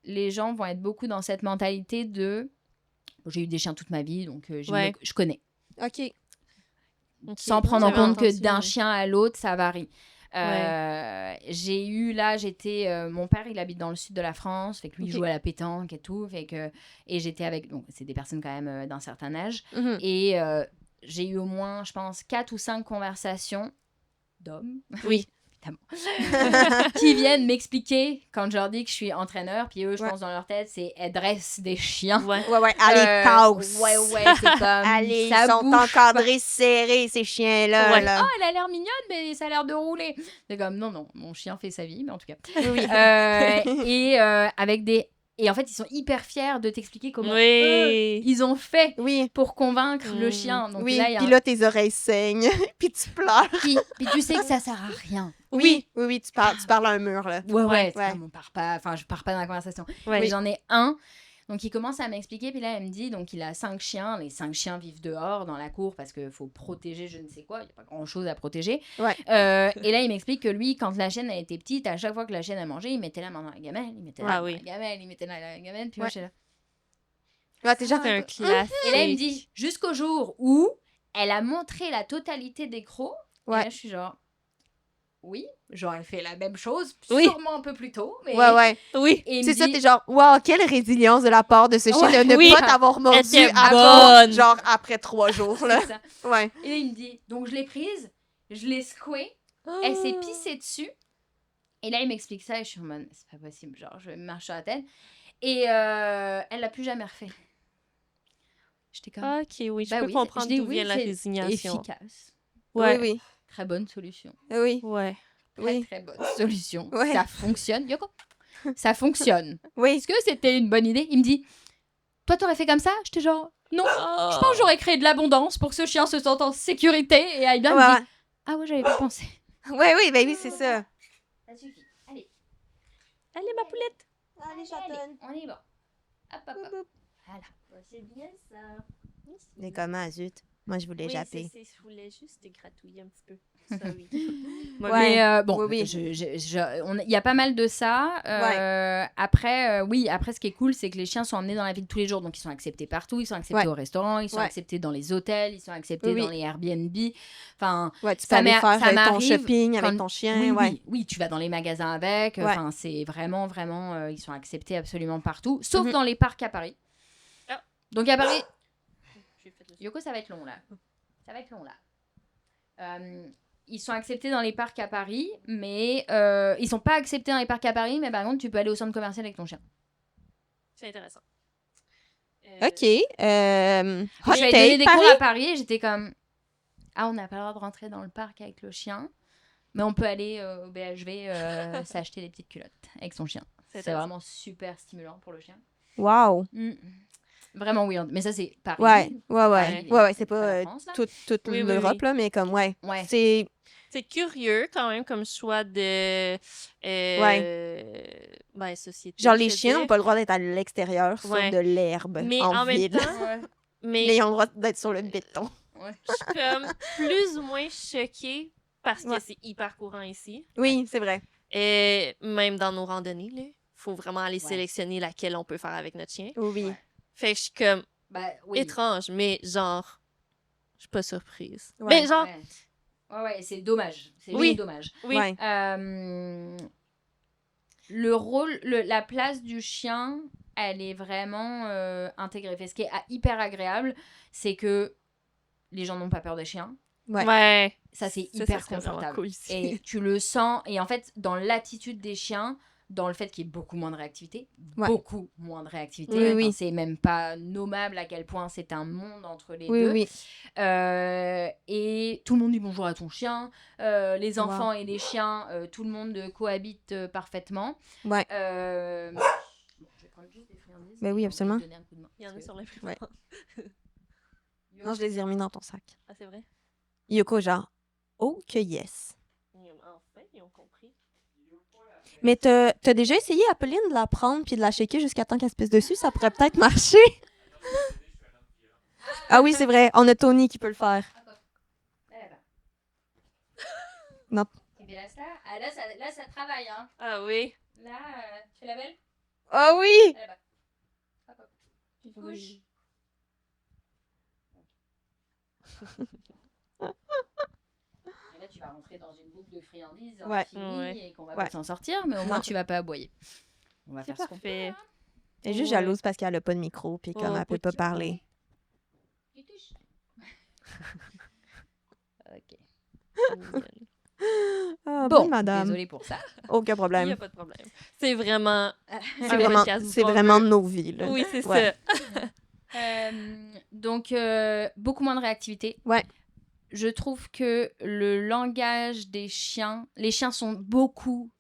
les gens vont être beaucoup dans cette mentalité de... J'ai eu des chiens toute ma vie, donc je connais. OK. Sans prendre en compte que d'un chien à l'autre, ça varie. J'ai eu, là, mon père, il habite dans le sud de la France, fait que lui, il joue à la pétanque et tout, et j'étais avec, donc c'est des personnes quand même d'un certain âge, et j'ai eu au moins, je pense, 4 ou 5 conversations d'hommes. Oui. Qui viennent m'expliquer quand je leur dis que je suis entraîneur, puis eux, je pense dans leur tête, elle dresse des chiens. Allez, passe. Ouais, c'est comme. Allez, ça ils sont bouge encadrés serrés, ces chiens-là. Là. Oh, elle a l'air mignonne, mais ça a l'air de rouler. C'est comme, non, mon chien fait sa vie, mais en tout cas. Oui. Avec des. Et en fait, ils sont hyper fiers de t'expliquer comment ils ont fait pour convaincre le chien. Donc puis là, tes oreilles saignent, puis tu pleures. Puis tu sais que ça sert à rien. Oui, tu parles à un mur, là. Ouais. Comme je pars pas dans la conversation. Mais j'en ai un. Donc, il commence à m'expliquer, puis là, elle me dit, donc, il a 5 chiens. Les 5 chiens vivent dehors, dans la cour, parce qu'il faut protéger je ne sais quoi. Il n'y a pas grand-chose à protéger. Et là, il m'explique que lui, quand la chienne, elle était petite, à chaque fois que la chienne a mangé, il mettait la main dans la gamelle, il mettait la main dans la gamelle, il mettait la gamelle, puis moi, j'étais là. Déjà, c'est un classique. Et là, il me dit, jusqu'au jour où elle a montré la totalité des crocs, et là, je suis genre... Oui, j'aurais fait la même chose, sûrement un peu plus tôt. Mais... Oui, et c'est ça, t'es genre, wow, quelle résilience de la part de ce chien de ne pas t'avoir mordu après 3 jours. Là. Ça. Et là, il me dit, donc je l'ai prise, je l'ai secouée, elle s'est pissée dessus. Et là, il m'explique ça et je suis en mode, c'est pas possible, genre, je me marche sur la tête. Et elle l'a plus jamais refait. J'étais comme... Ok, oui, je peux comprendre d'où vient la résignation. Efficace. Oui. Très bonne solution. Oui. Très bonne solution. Ça fonctionne. Yoko, ça fonctionne. Est-ce que c'était une bonne idée? Il me dit, toi, t'aurais fait comme ça? J'étais genre, non. Je pense que j'aurais créé de l'abondance pour que ce chien se sente en sécurité. Et Aïda me dit, ah ouais, j'avais pas pensé. Oui, c'est ça. Ça suffit. Allez, ma poulette. Allez, chatonne. On y va. Hop. Voilà. C'est bien ça. Mais comment, zut? Moi, je voulais japper. Je voulais juste te gratouiller un petit peu. Sorry. Mais bon, il y a pas mal de ça. Après, ce qui est cool, c'est que les chiens sont emmenés dans la vie de tous les jours. Donc, ils sont acceptés partout. Ils sont acceptés au restaurant. Ils sont acceptés dans les hôtels. Ils sont acceptés dans les Airbnb. Enfin, tu peux aller faire ton shopping avec ton chien. Oui, tu vas dans les magasins avec. Enfin, c'est vraiment, vraiment... ils sont acceptés absolument partout. Sauf dans les parcs à Paris. Donc, à Paris... Yoko, ça va être long, là. Ils sont acceptés dans les parcs à Paris, mais ils sont pas acceptés dans les parcs à Paris, mais par contre, tu peux aller au centre commercial avec ton chien. C'est intéressant. OK. J'avais donné des cours à Paris et j'étais comme... Ah, on n'a pas le droit de rentrer dans le parc avec le chien, mais on peut aller au BHV s'acheter des petites culottes avec son chien. C'est vraiment super stimulant pour le chien. Wow. Vraiment weird. Mais ça, c'est Paris. Ouais, c'est pas toute l'Europe, là, mais comme, C'est curieux, quand même, comme choix de... société. Genre, les chiens n'ont pas le droit d'être à l'extérieur sur de l'herbe en ville. Mais ils ont le droit d'être sur le béton. Je suis comme plus ou moins choquée parce que c'est hyper courant ici. Oui, c'est vrai. Et même dans nos randonnées, il faut vraiment aller sélectionner laquelle on peut faire avec notre chien. Oui. Fait que je suis comme étrange, mais genre, je suis pas surprise. Mais genre... c'est dommage. C'est dommage. Oui. Le rôle, la place du chien, elle est vraiment intégrée. Fait, ce qui est hyper agréable, c'est que les gens n'ont pas peur des chiens. Ça, c'est hyper confortable. Cool, et tu le sens. Et en fait, dans l'attitude des chiens... dans le fait qu'il y ait beaucoup moins de réactivité. C'est même pas nommable à quel point c'est un monde entre les deux. Et tout le monde dit bonjour à ton chien. Les enfants et les chiens, tout le monde cohabite parfaitement. Je vais prendre juste des friandises. Mais oui, absolument. Il y en a sur l'imprimante. Non, je les ai remis dans ton sac. Ah, c'est vrai? Yoko, genre, oh que yes. Enfin, ils ont compris. Mais t'as déjà essayé, Apolline, de la prendre puis de la shaker jusqu'à temps qu'elle se pisse dessus? Ça pourrait peut-être marcher. Ah oui, c'est vrai. On a Tony qui peut le faire. Non. Là, ça travaille, hein. Ah oui. Là, tu la belle? Ah oui! Tu te couches. Et là, tu vas rentrer dans une boucle de friandises Ouais. infinie et qu'on va pas s'en sortir, mais au moins, tu vas pas aboyer. On va C'est faire ce qu'on peut. parfait. Elle est juste jalouse parce qu'elle a pas de micro, puis comme elle peut pas petit- parler. Ok. Ah, Bon, bonne madame. désolée pour ça. Aucun Il n'y problème. a pas de problème. C'est vraiment... C'est vraiment nos vies, là. Oui, c'est Ouais. ça. Donc, beaucoup moins de réactivité. Ouais. Je trouve que le langage des chiens, les chiens sont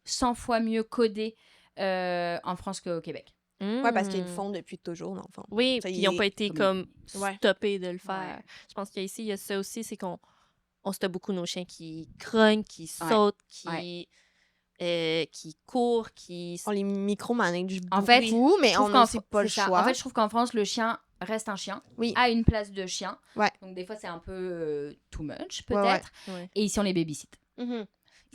100 fois mieux codés en France qu'au Québec. Ouais, parce qu'ils le font depuis toujours, dans le fond. Oui, Ça, puis il ils n'ont est pas été comme- comme Ouais. stoppés de le faire. Ouais. Je pense qu'ici, il y a ça aussi, c'est qu'on stoppe beaucoup nos chiens qui grognent, qui sautent, qui courent, qui... On les micromanage En fait, beaucoup, mais Je trouve on qu'en n'a aussi pas le c'est ça. choix. En fait, je trouve qu'en France, le chien reste un chien, Oui. a une place de chien. Ouais. Donc, des fois, c'est un peu too much, Ouais, peut-être. Ouais. Et ici, on les babysit. Mhm,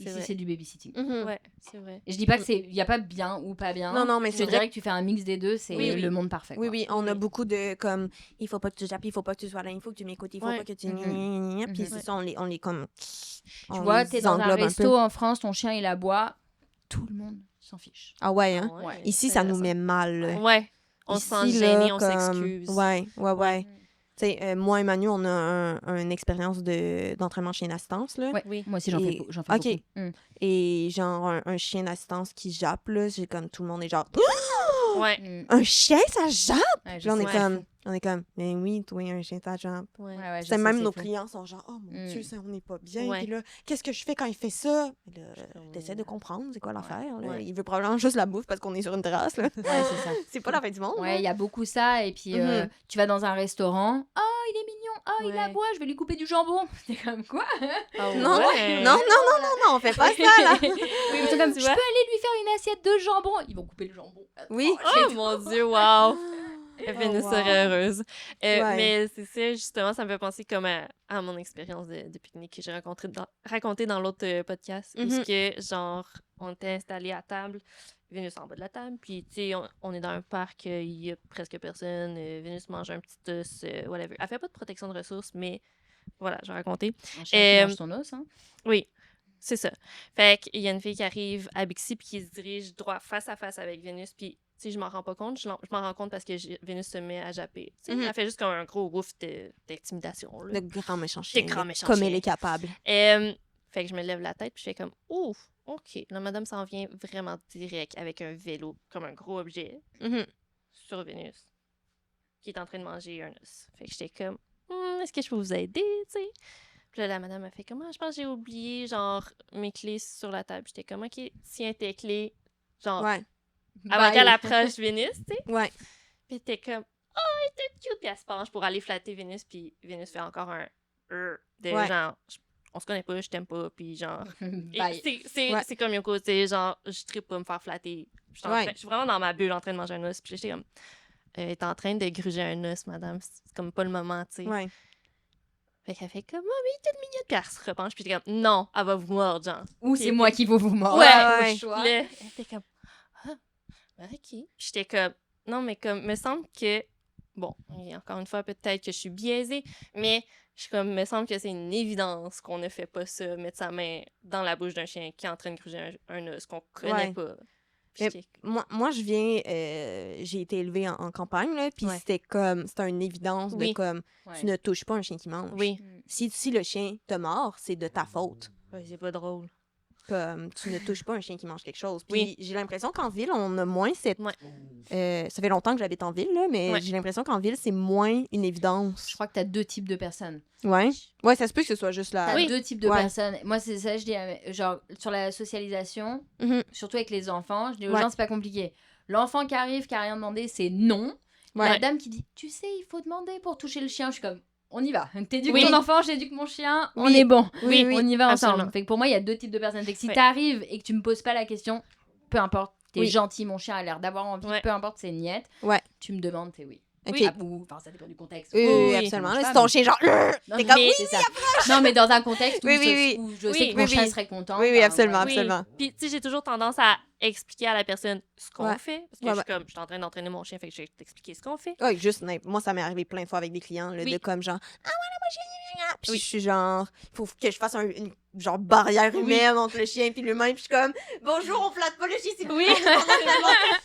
C'est Ici, vrai. c'est du babysitting. mhm. Ouais, c'est vrai. Et je dis pas que il y a pas bien ou pas bien. Non, mais je c'est vrai. dirais que tu fais un mix des deux, c'est Oui, oui. le monde parfait. Oui, quoi. oui, on a Oui. beaucoup de comme il faut pas que tu jappes, il faut pas que tu sois là, il faut que tu m'écoutes, il faut Ouais. pas que tu. Mhm. Puis Mhm. c'est ça, on les comme. Tu vois, t'es dans un resto en France, ton chien il aboie, tout le monde s'en fiche. Ah ouais, hein. Ah ouais, Ici, c'est ça nous intéressant. met mal. là. Ouais. On se Ici, sent là, gêné, on comme- s'excuse. Ouais. Tu sais, moi et Manu, on a une expérience d'entraînement chien d'assistance, là. Ouais. Oui. Moi aussi j'en Et- fais, j'en fais ok. beaucoup. Et genre, un chien d'assistance qui jappe, là, j'ai comme tout le monde est genre, Ouais. un chien, ça jappe! Ouais, Puis là, on est Ouais. comme, mais oui, toi, un chien, ça jappe. Ouais. Ouais, je C'est sais, même c'est nos fou. clients sont genre, oh mon Dieu, ça, on n'est pas bien. Ouais. Puis là, qu'est-ce que je fais quand il fait ça? Puis là, comme, t'essaies de comprendre, c'est quoi l'affaire? là? Ouais. Il veut probablement juste la bouffe parce qu'on est sur une terrasse. Là. Ouais, c'est ça. C'est pas la fin du monde. Ouais, il y a beaucoup ça. Et puis, Mhm. tu vas dans un restaurant. Oh, il est mignon. Oh, il Ouais. aboie. Je vais lui couper du jambon. T'es comme quoi? Ah Non, ouais. non, on fait pas ça, là. Oui, ils sont comme, Tu je vois? peux aller lui faire une assiette de jambon. Ils vont couper le jambon. Oui. Oh mon Dieu, wow! Vénus wow. serait heureuse. Ouais. Mais c'est ça, justement, ça me fait penser comme à mon expérience de pique-nique que j'ai raconté dans l'autre podcast. Où Mhm. que, genre, on était installés à table, Vénus en bas de la table, puis, tu sais, on est dans un parc, il y a presque personne, Vénus mange un petit os, whatever. Elle fait pas de protection de ressources, mais voilà, j'ai raconté. Un chien qui mange son os, hein. Oui, c'est ça. Fait qu'il y a une fille qui arrive à Bixi puis qui se dirige droit face à face avec Vénus. Puis, tu sais, je m'en rends pas compte. Je m'en rends compte parce que Vénus se met à japper. Tu sais, Mhm. elle fait juste comme un gros ouf d'intimidation. là. Le grand méchant chien. grand là, méchant Comme chien. elle est capable. Fait que je me lève la tête puis je fais comme, ouf, OK. La madame s'en vient vraiment direct avec un vélo, comme un gros objet, Mhm. sur Vénus, qui est en train de manger un os. Fait que j'étais comme, est-ce que je peux vous aider, tu sais? Puis là, la madame a fait comment? Je pense que j'ai oublié, genre, mes clés sur la table. J'étais comme, OK, tiens tes clés, genre, Ouais. avant Bye. qu'elle approche Vénus, tu sais. Ouais. Puis t'es comme, oh, elle était cute. Puis elle se penche pour aller flatter Vénus. Puis Vénus fait encore un de Ouais. genre, on se connaît pas, je t'aime pas. Puis genre, et Bye. Ouais. c'est comme Yoko, tu sais, genre, je trippe pas me faire flatter. Ouais. Je suis vraiment dans ma bulle en train de manger un os. Puis j'étais comme, elle est en train de gruger un os, madame. C'est comme pas le moment, tu sais. Ouais. Fait qu'elle fait comme, oh, mais il est toute mignonne. Puis elle se repenche. Puis j'étais comme, non, elle va vous mordre, genre. Ou Puis- c'est moi qui vais vous mordre. Ouais, au choix. Puis là, elle était comme, ah, ben, OK. Puis j'étais comme, non, mais comme, me semble que, bon, et encore une fois, peut-être que je suis biaisée, mais je suis comme, me semble que c'est une évidence qu'on ne fait pas ça, mettre sa main dans la bouche d'un chien qui est en train de gruger un os qu'on connaît Ouais. pas. Puis Mais j'étais- moi, je viens... j'ai été élevée en campagne, là, puis Ouais. c'était une évidence de Oui. comme, Ouais. tu ne touches pas un chien qui mange. Oui, Si le chien te mord, c'est de ta faute. ouais, c'est pas drôle. Comme, tu ne touches pas un chien qui mange quelque chose. Oui. Puis j'ai l'impression qu'en ville, on a moins cette... Ouais. Ça fait longtemps que j'habite en ville, là, mais Ouais. j'ai l'impression qu'en ville, c'est moins une évidence. Je crois que tu as deux types de personnes. Ouais. Ouais, ça se peut que ce soit juste Tu là. as Oui. deux types de Ouais. personnes. Moi, c'est ça, je dis, genre, sur la socialisation, Mhm. surtout avec les enfants, je dis aux Ouais. gens, c'est pas compliqué. L'enfant qui arrive, qui a rien demandé, c'est non. Ouais. La dame qui dit, tu sais, il faut demander pour toucher le chien. Je suis comme, on y va. T'éduques Oui. ton enfant, j'éduque mon chien, on Oui. est bon. Oui, oui. On y va ensemble. absolument. Fait que pour moi, il y a deux types de personnes. Fait que si Ouais. t'arrives et que tu me poses pas la question, peu importe, t'es Oui. gentil, mon chien a l'air d'avoir envie, Ouais. peu importe, c'est niette. Ouais. Tu me demandes, t'es oui. OK. Oui. Ou, enfin, ça dépend du contexte. Oui, Oui, absolument. ça Là, marche c'est pas, ton mais- chien, genre... Non, T'es mais comme, oui, c'est ça. Non, mais dans un contexte où, Oui, oui, oui. où je Oui. sais que mon Oui, chien oui. serait content. Oui, oui, ben, absolument, ouais. Oui. absolument. Puis, tu sais, j'ai toujours tendance à expliquer à la personne ce qu'on Ouais. fait. Parce que Ouais, je suis en train d'entraîner mon chien, fait que je vais t'expliquer ce qu'on fait. Ouais, juste, moi, ça m'est arrivé plein de fois avec des clients, là, Oui. de comme genre, ah ouais, moi, j'ai. Puis Oui. je suis genre, il faut que je fasse une genre barrière humaine entre le chien et l'humain. Puis je suis comme, bonjour, on flatte pas le chien, s'il vous plaît.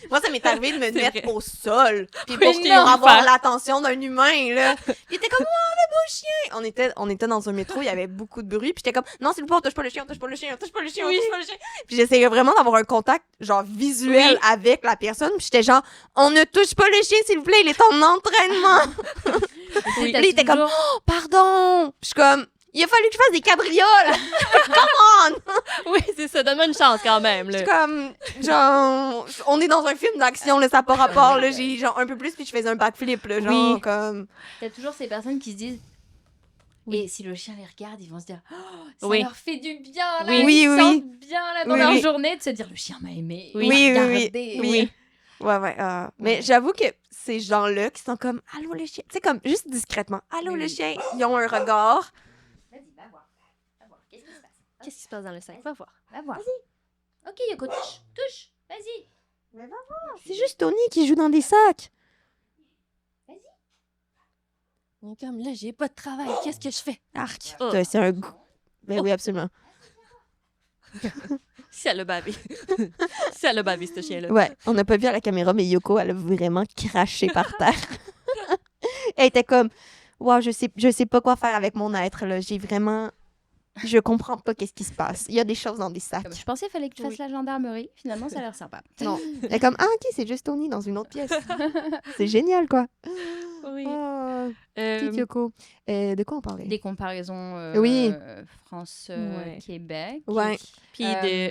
Moi, ça m'est arrivé de me mettre vrai. au sol. Puis Oui, pour non, avoir faire. l'attention d'un humain, là. Il était comme, oh, le beau chien. On était dans un métro, il y avait beaucoup de bruit. Puis j'étais comme, non, s'il vous plaît, on touche pas le chien, on touche pas le chien, on touche pas le chien, on touche pas le chien. Puis j'essayais vraiment d'avoir un contact, genre, visuel avec la personne. Puis j'étais genre, on ne touche pas le chien, s'il vous plaît, il est en entraînement. Oui. Puis il était comme, oh, pardon. Puis je suis comme, il a fallu que je fasse des cabrioles. Come on! Oui, c'est ça. Donne-moi une chance quand même. Je Là. suis comme, genre, on est dans un film d'action, là, ça n'a pas rapport, là. J'ai genre un peu plus, puis je faisais un backflip, là, genre, Oui. comme. T'as toujours ces personnes qui se disent. Oui. Et si le chien les regarde, ils vont se dire oh, ça Oui. leur fait du bien, là, Oui. ils Oui, se oui. sentent bien là, dans Oui, leur oui. journée, de se dire le chien m'a aimé. Oui. il m'a Oui, oui, regardé. oui. Ouais. Mais j'avoue que ces gens-là qui sont comme, allô le chien, tu sais, comme, juste discrètement, allô Oui, le oui. chien, ils ont un regard. Vas-y, va voir. Va voir. Qu'est-ce qui se passe? Qu'est-ce qui se passe dans le sac? Va voir. Va voir. Ok, Yoko, touche. Vas-y. C'est juste Tony qui joue dans des sacs. Donc, comme là, j'ai pas de travail. Qu'est-ce que je fais? Arc. Oh. C'est un goût. Ben oui, absolument. Si elle a bavé. Si elle a bavé, ce chien-là. Ouais, on n'a pas vu à la caméra, mais Yoko, elle a vraiment craché par terre. Elle était comme, wow, je sais pas quoi faire avec mon être, là. J'ai vraiment. Je comprends pas qu'est-ce qui se passe. Il y a des choses dans des sacs. Je pensais qu'il fallait que tu fasses la gendarmerie. Finalement, ça a l'air sympa. Non. Elle est comme, ah, ok, c'est juste Tony dans une autre pièce. C'est génial, quoi. Oui. Oh, petite Yoko. De quoi on parlait? Des comparaisons Oui. France-Québec. Ouais. Puis,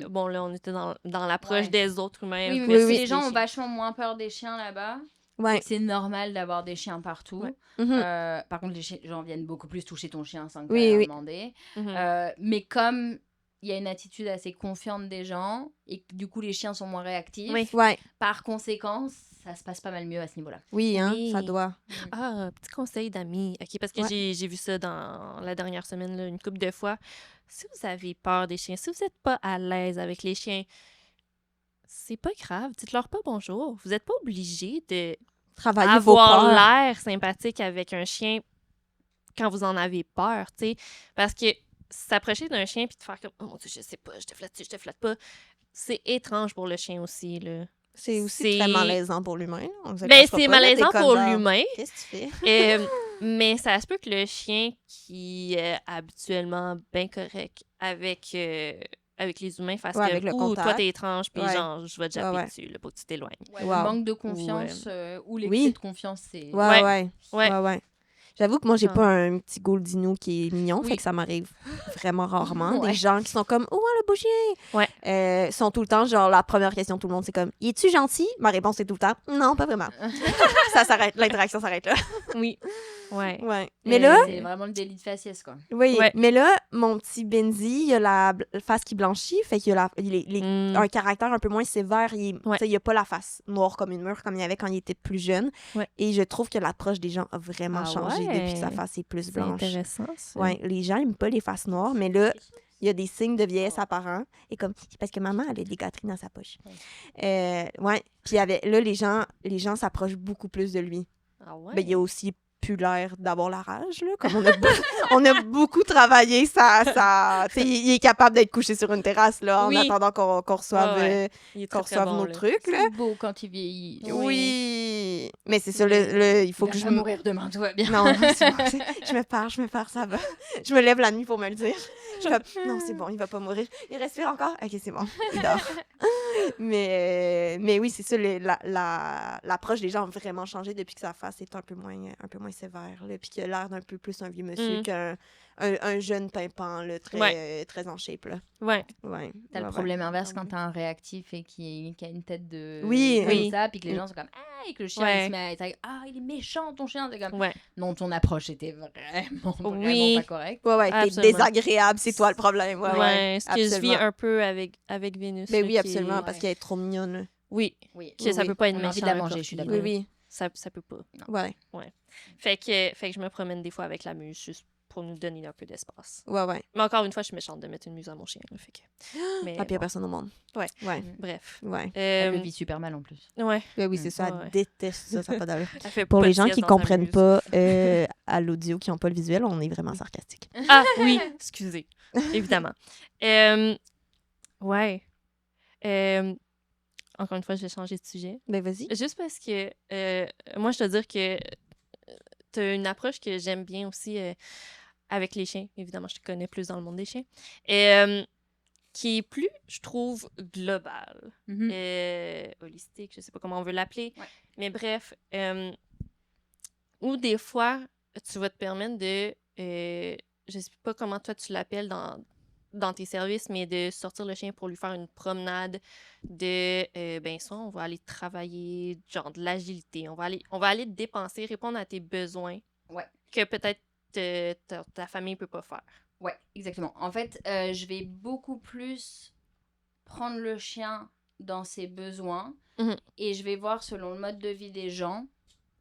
bon, là, on était dans l'approche Ouais. des autres humains. Oui, mais Oui, parce que oui. les gens ont vachement moins peur des chiens là-bas. Ouais. C'est normal d'avoir des chiens partout. Ouais. Mhm. Par contre, les gens viennent beaucoup plus toucher ton chien sans que Oui, tu aies oui. demandé. Mhm. Mais comme il y a une attitude assez confiante des gens et que du coup les chiens sont moins réactifs, Oui. Ouais. par conséquent, ça se passe pas mal mieux à ce niveau-là. Oui, hein, Oui. ça doit. Ah, petit conseil d'amis. OK, parce que Ouais. j'ai vu ça dans la dernière semaine, là, une couple de fois. Si vous avez peur des chiens, si vous n'êtes pas à l'aise avec les chiens, c'est pas grave. Dites-leur pas bonjour. Vous n'êtes pas obligé de Travailler vos avoir peurs. l'air sympathique avec un chien quand vous en avez peur, tu sais. Parce que s'approcher d'un chien puis de faire comme « Oh mon Dieu, je sais pas, je te flatte pas », c'est étrange pour le chien aussi, là. C'est aussi très malaisant pour l'humain. On se le Ben, cachera c'est pas, là, malaisant t'es comme pour genre, l'humain. Qu'est-ce que tu fais? Mais ça se peut que le chien qui est habituellement bien correct avec les humains fasse Ouais, comme avec le toi contact. t'es étrange puis Ouais. genre je vais te japper Ouais. dessus là, pour que tu t'éloignes. Ouais, Wow. Le manque de confiance ou l'excès Oui. de confiance, c'est... Ouais. Ouais. J'avoue que moi, j'ai Genre. pas un petit Goldinou qui est mignon, Oui. fait que ça m'arrive vraiment rarement. Ouais. Des gens qui sont comme « Oh, le beau chien! Ouais. Sont tout le temps, genre, la première question de tout le monde, c'est comme « Es-tu gentil? » Ma réponse est tout le temps « Non, pas vraiment. » Ça s'arrête, l'interaction s'arrête là. Oui. Ouais. Ouais. Mais là, C'est vraiment le délit de faciès, quoi. oui, Ouais. mais là, mon petit Benzi, il a la face qui blanchit, fait qu'il a un caractère un peu moins sévère. Ouais. Il a pas la face noire comme une mur comme il y avait quand il était plus jeune. Ouais. Et je trouve que l'approche des gens a vraiment Ah changé ouais? depuis que sa face est plus C'est blanche. intéressant ça. Ouais, les gens n'aiment pas les faces noires, mais là, il y a des signes de vieillesse apparents. Et comme, c'est parce que maman, elle a des gâteries dans sa poche. Ouais. Puis là, les gens s'approchent beaucoup plus de lui. Ah ouais. Ben, il a aussi plus l'air d'avoir la rage, là. Comme on a beaucoup travaillé, ça tu sais, il est capable d'être couché sur une terrasse, là, en Oui. attendant qu'on reçoive, Ouais. Il est qu'on très, très reçoive bon, nos là. trucs, là. C'est beau quand il vieillit. Oui. Mais c'est ça, Mais il faut que Il je va me... mourir demain, tout va bien. Non, c'est bon, je me pars, ça va. Je me lève la nuit pour me le dire. Je fais, non, c'est bon, il va pas mourir. Il respire encore? OK, c'est bon, il dort. Mais oui, c'est ça, l'approche des gens a vraiment changé depuis que sa face est un peu moins sévère, là, puis qu'il a l'air d'un peu plus un vieux monsieur qu'un un jeune pimpant, là, très en shape, là. Ouais. T'as le problème inverse quand t'as un réactif et qui a une tête de... Oui. comme ça, puis que les gens sont comme « Ah! » et que le chien, il se met à être « Ah, il est méchant, ton chien! » C'est comme Ouais. « Non, ton approche était vraiment Oui. pas correcte. Ouais, t'es Absolument. désagréable, c'est toi le problème. Ouais, Ce que je vis absolument. un peu avec Vénus. Ben là, oui, qui absolument, est- parce qu'elle est trop mignonne, là. Oui. » Oui. Que ça Oui. peut pas être On a méchant. envie de la un manger, je suis corgi, d'accord. Oui. Ça peut pas. Ouais. Fait que je me promène des fois avec la muse juste pour nous donner un peu d'espace. Ouais. Mais encore une fois, je suis méchante de mettre une muse à mon chien. Là, fait que... Mais La pire personne au monde. Ouais. Ouais. Bref. Ouais. Elle le vit super mal en plus. Ouais. Oui, c'est ça. Ouais. Elle déteste ça. Ça n'a pas d'allure. Elle fait Pour pas les de gens sieste qui dans sa comprennent muse. pas à l'audio, qui n'ont pas le visuel, on est vraiment sarcastique. Ah oui, excusez. Évidemment. Ouais. Encore une fois, je vais changer de sujet. Ben, vas-y. Juste parce que moi, je dois dire que tu as une approche que j'aime bien aussi avec les chiens. Évidemment, je te connais plus dans le monde des chiens. Qui est plus, je trouve, globale. Holistique, je sais pas comment on veut l'appeler. Ouais. Mais bref, ou des fois, tu vas te permettre de... je sais pas comment toi tu l'appelles dans tes services, mais de sortir le chien pour lui faire une promenade, ben ça, on va aller travailler, genre de l'agilité, on va aller dépenser, répondre à tes besoins que peut-être ta famille peut pas faire. Ouais, exactement. En fait, je vais beaucoup plus prendre le chien dans ses besoins et je vais voir selon le mode de vie des gens,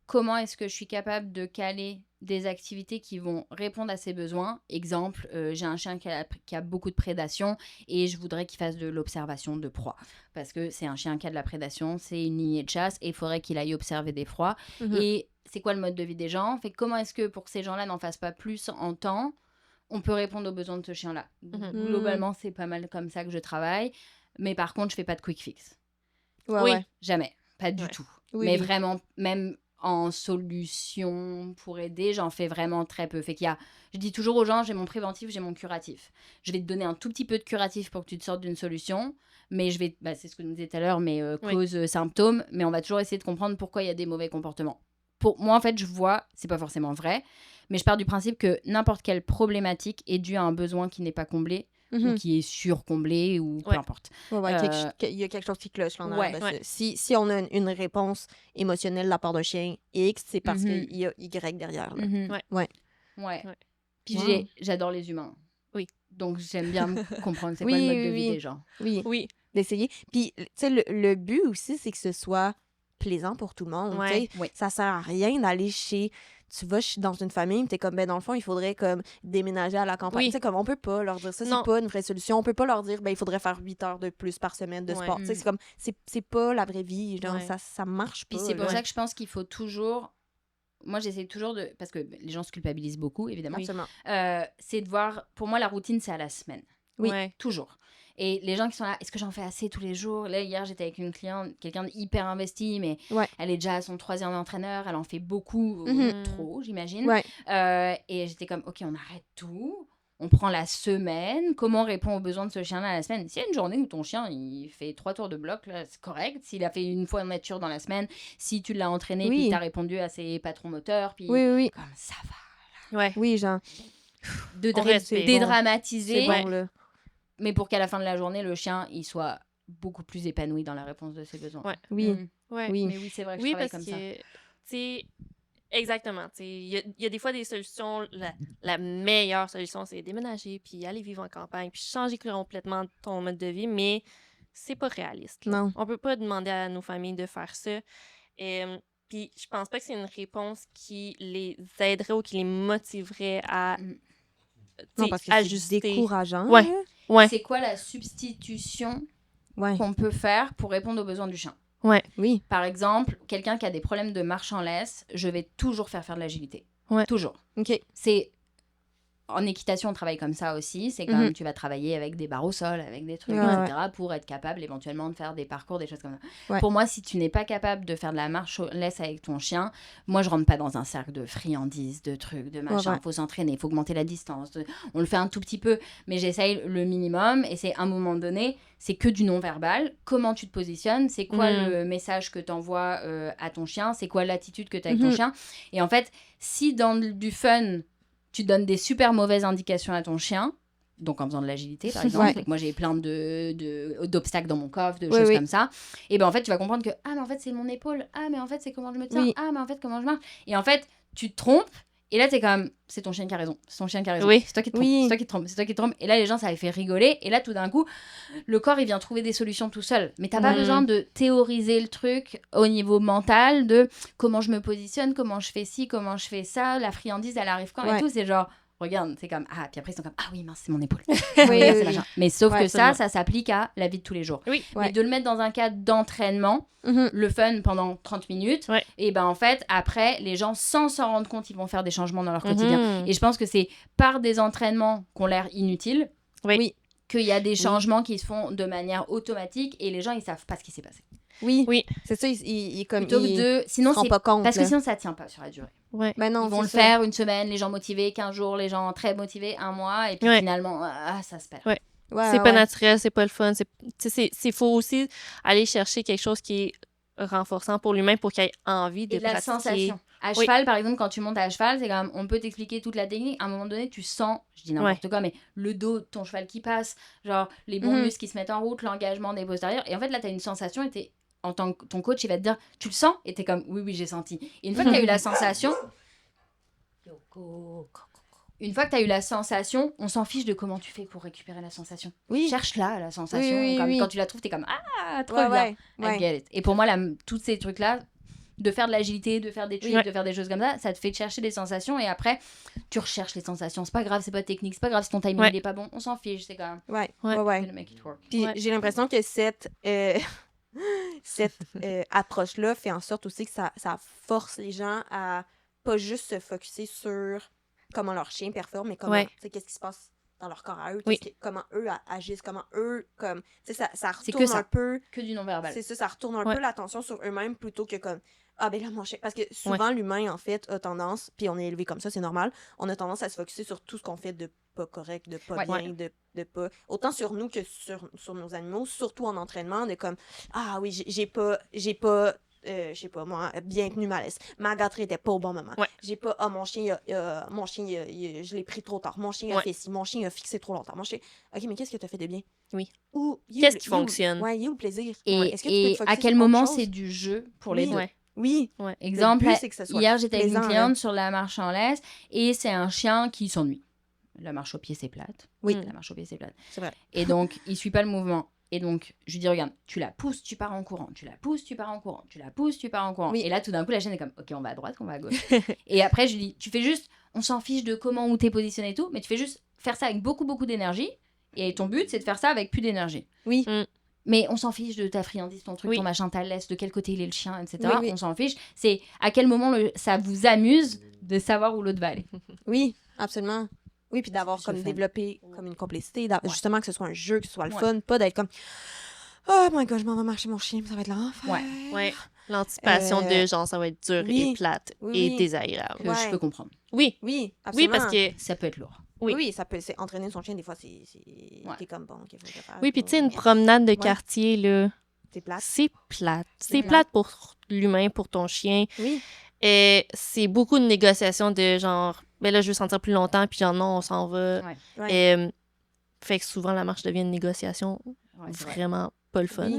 comment est-ce que je suis capable de caler des activités qui vont répondre à ses besoins. Exemple, j'ai un chien qui a beaucoup de prédation et je voudrais qu'il fasse de l'observation de proie. Parce que c'est un chien qui a de la prédation, c'est une lignée de chasse et il faudrait qu'il aille observer des proies. Et c'est quoi le mode de vie des gens ? Fait, comment est-ce que pour que ces gens-là n'en fassent pas plus en temps, on peut répondre aux besoins de ce chien-là ? Globalement, c'est pas mal comme ça que je travaille. Mais par contre, je fais pas de quick fix. Ouais. Jamais. Pas du tout. Mais vraiment, même... en solution pour aider, j'en fais vraiment très peu. Fait qu'il y a, je dis toujours aux gens, j'ai mon préventif, j'ai mon curatif. Je vais te donner un tout petit peu de curatif pour que tu te sortes d'une solution, mais je vais, c'est ce que nous disait tout à l'heure, mais cause, symptômes, mais on va toujours essayer de comprendre pourquoi il y a des mauvais comportements. Pour moi, en fait, je vois, c'est pas forcément vrai, mais je pars du principe que n'importe quelle problématique est due à un besoin qui n'est pas comblé, ou qui est surcomblé, ou peu importe. Il y a quelque chose qui cloche là en arrière. Si on a une réponse émotionnelle de la part d'un chien X, c'est parce qu'il y a Y derrière. Là. Ouais. Puis j'adore les humains. Oui. Donc j'aime bien comprendre c'est quoi le mode de vie des gens. Oui. D'essayer. Puis, tu sais, le but aussi, c'est que ce soit plaisant pour tout le monde. Ça sert à rien d'aller chez... Tu vas dans une famille, t'es comme, ben dans le fond, il faudrait comme déménager à la campagne. Tu sais, comme on peut pas leur dire ça, c'est pas une vraie solution. On peut pas leur dire, ben il faudrait faire 8 heures de plus par semaine de sport. Tu sais, c'est comme, c'est pas la vraie vie. Genre, ça marche pas. Puis c'est pour ça que je pense qu'il faut toujours... Moi, j'essaie toujours de... Parce que les gens se culpabilisent beaucoup, évidemment. C'est de voir... Pour moi, la routine, c'est à la semaine. Toujours. Et les gens qui sont là, est-ce que j'en fais assez tous les jours ? Là, hier, j'étais avec une cliente, quelqu'un d'hyper investi, mais elle est déjà à son 3e entraîneur, elle en fait beaucoup, trop, j'imagine. Et j'étais comme, OK, on arrête tout, on prend la semaine, comment on répond aux besoins de ce chien-là à la semaine ? S'il y a une journée où ton chien, il fait 3 tours de bloc, là, c'est correct. S'il a fait une fois en nature dans la semaine, si tu l'as entraîné, puis tu as répondu à ses patrons moteurs, puis comme ça va. Oui, genre... Dédramatiser. C'est bon, là. Mais pour qu'à la fin de la journée, le chien, il soit beaucoup plus épanoui dans la réponse de ses besoins. Oui. Mais oui, c'est vrai que je travaille comme ça. Exactement. Il y a des fois des solutions, la meilleure solution, c'est déménager, puis aller vivre en campagne, puis changer complètement ton mode de vie, mais c'est pas réaliste. Là. Non. On peut pas demander à nos familles de faire ça. Puis je pense pas que c'est une réponse qui les aiderait ou qui les motiverait à parce que ajuster. C'est décourageant. C'est quoi la substitution qu'on peut faire pour répondre aux besoins du chien ? Par exemple, quelqu'un qui a des problèmes de marche en laisse, je vais toujours faire de l'agilité. Toujours. C'est... En équitation, on travaille comme ça aussi. C'est comme tu vas travailler avec des barres au sol, avec des trucs, etc. pour être capable éventuellement de faire des parcours, des choses comme ça. Pour moi, si tu n'es pas capable de faire de la marche en laisse avec ton chien, moi, je rentre pas dans un cercle de friandises, de trucs, de machin. Faut s'entraîner, faut augmenter la distance. On le fait un tout petit peu, mais j'essaye le minimum. Et c'est à un moment donné, c'est que du non-verbal. Comment tu te positionnes ? C'est quoi le message que tu envoies à ton chien ? C'est quoi l'attitude que tu as avec ton chien ? Et en fait, si dans du fun... tu donnes des super mauvaises indications à ton chien, donc en faisant de l'agilité, par exemple. Moi, j'ai plein d'obstacles dans mon coffre, de choses comme ça. Et ben en fait, tu vas comprendre que, mais en fait, c'est mon épaule. Mais en fait, c'est comment je me tiens. Mais en fait, comment je marche. Et en fait, tu te trompes. Et là, t'es comme, c'est ton chien qui a raison. C'est ton chien qui a raison. C'est toi qui te trompes. C'est toi qui te trompes. C'est toi qui te trompes. Et là, les gens, ça les fait rigoler. Et là, tout d'un coup, le corps, il vient trouver des solutions tout seul. Mais t'as pas besoin de théoriser le truc au niveau mental de comment je me positionne, comment je fais ci, comment je fais ça, la friandise, elle arrive quand et tout. C'est genre, regarde, c'est comme, puis après ils sont comme, oui, mince, c'est mon épaule. Oui. Mais sauf que absolument. ça s'applique à la vie de tous les jours. Oui. Mais de le mettre dans un cadre d'entraînement, le fun pendant 30 minutes, et ben en fait, après, les gens, sans s'en rendre compte, ils vont faire des changements dans leur quotidien. Et je pense que c'est par des entraînements qui ont l'air inutiles, qu'il y a des changements qui se font de manière automatique et les gens, ils savent pas ce qui s'est passé. Oui. C'est ça, ils comme Plutôt ils que sinon, se rendent pas compte. parce que sinon, ça tient pas sur la durée. Ouais. Ben non, Ils vont le faire une semaine, les gens motivés, 15 jours, les gens très motivés, 1 mois, et puis finalement, ça se perd. C'est pas naturel, c'est pas le fun. C'est faut aussi aller chercher quelque chose qui est renforçant pour l'humain pour qu'il ait envie de et la pratiquer. Sensation. À cheval, par exemple, quand tu montes à cheval, c'est quand même, on peut t'expliquer toute la technique. À un moment donné, tu sens, je dis n'importe quoi, mais le dos de ton cheval qui passe, genre les bons muscles qui se mettent en route, l'engagement des postérieurs. Et en fait, là, tu as une sensation et en tant que ton coach, il va te dire, tu le sens? Et tu es comme, oui, j'ai senti. Et une fois que tu as eu la sensation, on s'en fiche de comment tu fais pour récupérer la sensation. Cherche-la, la sensation. Quand tu la trouves, tu es comme, trop bien. I get it. Et pour moi, tous ces trucs-là, de faire de l'agilité, de faire des tricks, de faire des choses comme ça te fait chercher des sensations et après, tu recherches les sensations. C'est pas grave, c'est pas technique, c'est pas grave si ton timing il est pas bon, on s'en fiche, c'est quand même... Make it work. Puis j'ai l'impression que cette approche-là fait en sorte aussi que ça force les gens à pas juste se focusser sur comment leur chien performe, mais comment, qu'est-ce qui se passe dans leur corps à eux, comment eux agissent, comment eux, comme, ça retourne un peu... que du non-verbal. C'est ça retourne un peu l'attention sur eux-mêmes plutôt que comme, ben là, mon chien... Parce que souvent, l'humain, en fait, a tendance, puis on est élevé comme ça, c'est normal, on a tendance à se focusser sur tout ce qu'on fait de pas correct, de pas bien, de pas... Autant sur nous que sur nos animaux, surtout en entraînement, de comme, j'ai pas je sais pas moi, bien tenu ma laisse. Ma gâterie était pas au bon moment. J'ai pas, mon chien, je l'ai pris trop tard. Mon chien a fait ci, mon chien a fixé trop longtemps. Mon chien, ok, mais qu'est-ce que t'as fait de bien? Qu'est-ce qui fonctionne? Il y a où le plaisir? Est-ce que tu peux te focuser à quel moment c'est du jeu pour les deux? Exemple, hier j'étais avec une cliente sur la marche en laisse et c'est un chien qui s'ennuie. La marche au pied c'est plate. La marche au pied c'est plate. C'est vrai. Et donc il suit pas le mouvement. Et donc, je lui dis, regarde, tu la pousses, tu pars en courant. Tu la pousses, tu pars en courant. Tu la pousses, tu pars en courant. Et là, tout d'un coup, la chaîne est comme, ok, on va à droite, on va à gauche. Et après, je lui dis, tu fais juste, on s'en fiche de comment, où t'es positionné et tout, mais tu fais juste faire ça avec beaucoup, beaucoup d'énergie. Et ton but, c'est de faire ça avec plus d'énergie. Mais on s'en fiche de ta friandise, ton truc, ton machin, ta laisse, de quel côté il est le chien, etc. On s'en fiche. C'est à quel moment ça vous amuse de savoir où l'autre va aller. Oui, absolument. Oui, puis d'avoir comme développé comme une complicité, justement que ce soit un jeu, que ce soit le fun, pas d'être comme oh my god, je m'en vais marcher mon chien, ça va être l'enfer. L'anticipation de genre ça va être dur et plate et désagréable. Que je peux comprendre. Oui, absolument. Oui, parce que ça peut être lourd. Oui, ça peut entraîner son chien des fois, c'est comme bon, qu'il faut le faire. Oui, puis tu sais, une promenade de quartier là, c'est plate. C'est plate pour l'humain, pour ton chien. Et c'est beaucoup de négociations de genre, ben là, je veux sentir plus longtemps, puis genre, non, on s'en va. Fait que souvent, la marche devient une négociation vraiment pas le fun.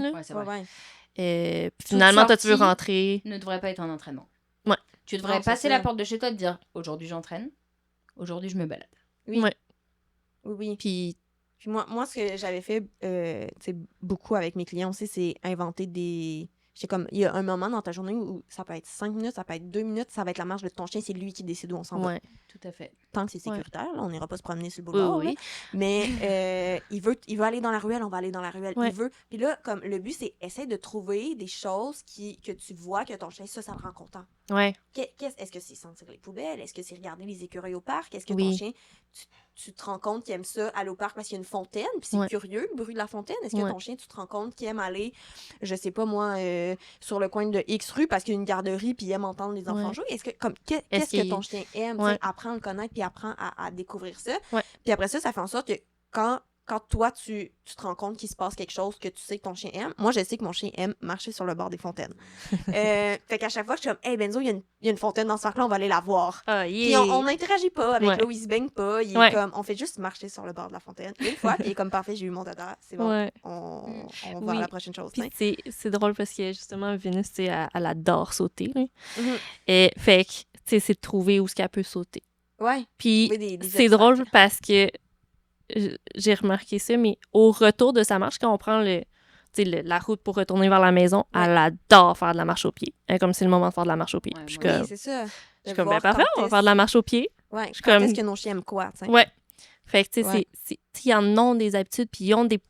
Finalement, toi, tu veux rentrer. Ne devrait pas être un entraînement. Ouais. Tu devrais passer la porte de chez toi et te dire, aujourd'hui, j'entraîne, aujourd'hui, je me balade. Oui. Puis moi, ce que j'avais fait beaucoup avec mes clients aussi, c'est inventer des... comme, il y a un moment dans ta journée où ça peut être 5 minutes, ça peut être 2 minutes, ça va être la marche de ton chien, c'est lui qui décide où on s'en va. Tout à fait. Tant que c'est sécuritaire, là, on n'ira pas se promener sur le boulevard. Mais il veut aller dans la ruelle, on va aller dans la ruelle. Il veut. Puis là, comme le but, c'est essayer de trouver des choses que tu vois que ton chien, ça le rend content. Est-ce que c'est sentir les poubelles? Est-ce que c'est regarder les écureuils au parc? Est-ce que ton chien, tu te rends compte qu'il aime ça aller au parc parce qu'il y a une fontaine? Puis c'est curieux, le bruit de la fontaine. Est-ce que ton chien, tu te rends compte qu'il aime aller, je sais pas moi, sur le coin de X rue parce qu'il y a une garderie puis il aime entendre les enfants jouer? Qu'est-ce que ton chien aime? Apprends à le connaître puis apprends à découvrir ça. Puis après ça fait en sorte que quand toi, tu te rends compte qu'il se passe quelque chose que tu sais que ton chien aime. Moi, je sais que mon chien aime marcher sur le bord des fontaines. Fait qu'à chaque fois, je suis comme, hey Benzo, il y a une fontaine dans ce parc-là, on va aller la voir. Puis on n'interagit pas avec là où il se baigne pas. Il est comme, on fait juste marcher sur le bord de la fontaine. Une fois, puis il est comme, parfait, j'ai eu mon dada. C'est bon, on va à la prochaine chose. Puis c'est drôle parce que justement, Vénus, elle adore sauter. Et fait que, c'est de trouver où est-ce qu'elle peut sauter. Puis c'est drôle parce que j'ai remarqué ça, mais au retour de sa marche, quand on prend la route pour retourner vers la maison, elle adore faire de la marche au pied. Comme c'est le moment de faire de la marche au pied. C'est ça. Je suis comme, ben parfait, on va faire de la marche au pied. Ouais, Je suis quand comme- est-ce que nos chiens aiment quoi, tu sais? Ouais. Fait que, tu sais, Ouais. ils en ont des habitudes, puis ils ont des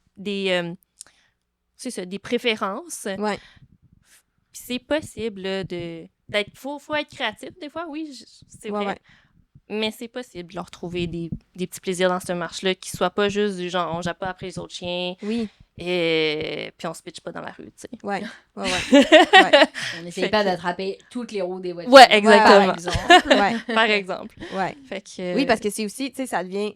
préférences. Ouais. Puis c'est possible là, d'être... Faut être créatif des fois, oui, c'est Ouais, vrai. ouais. Mais c'est possible de leur trouver des petits plaisirs dans cette marche-là qui soient pas juste du genre on jappe pas après les autres chiens Oui, et puis on se pitche pas dans la rue, tu sais. ouais, ouais, ouais. On n'essaye Fait pas que- d'attraper toutes les roues des voitures. Ouais, exactement. Par exemple. Ouais, Par exemple. ouais. Fait que... Oui, parce que c'est aussi, tu sais, ça devient...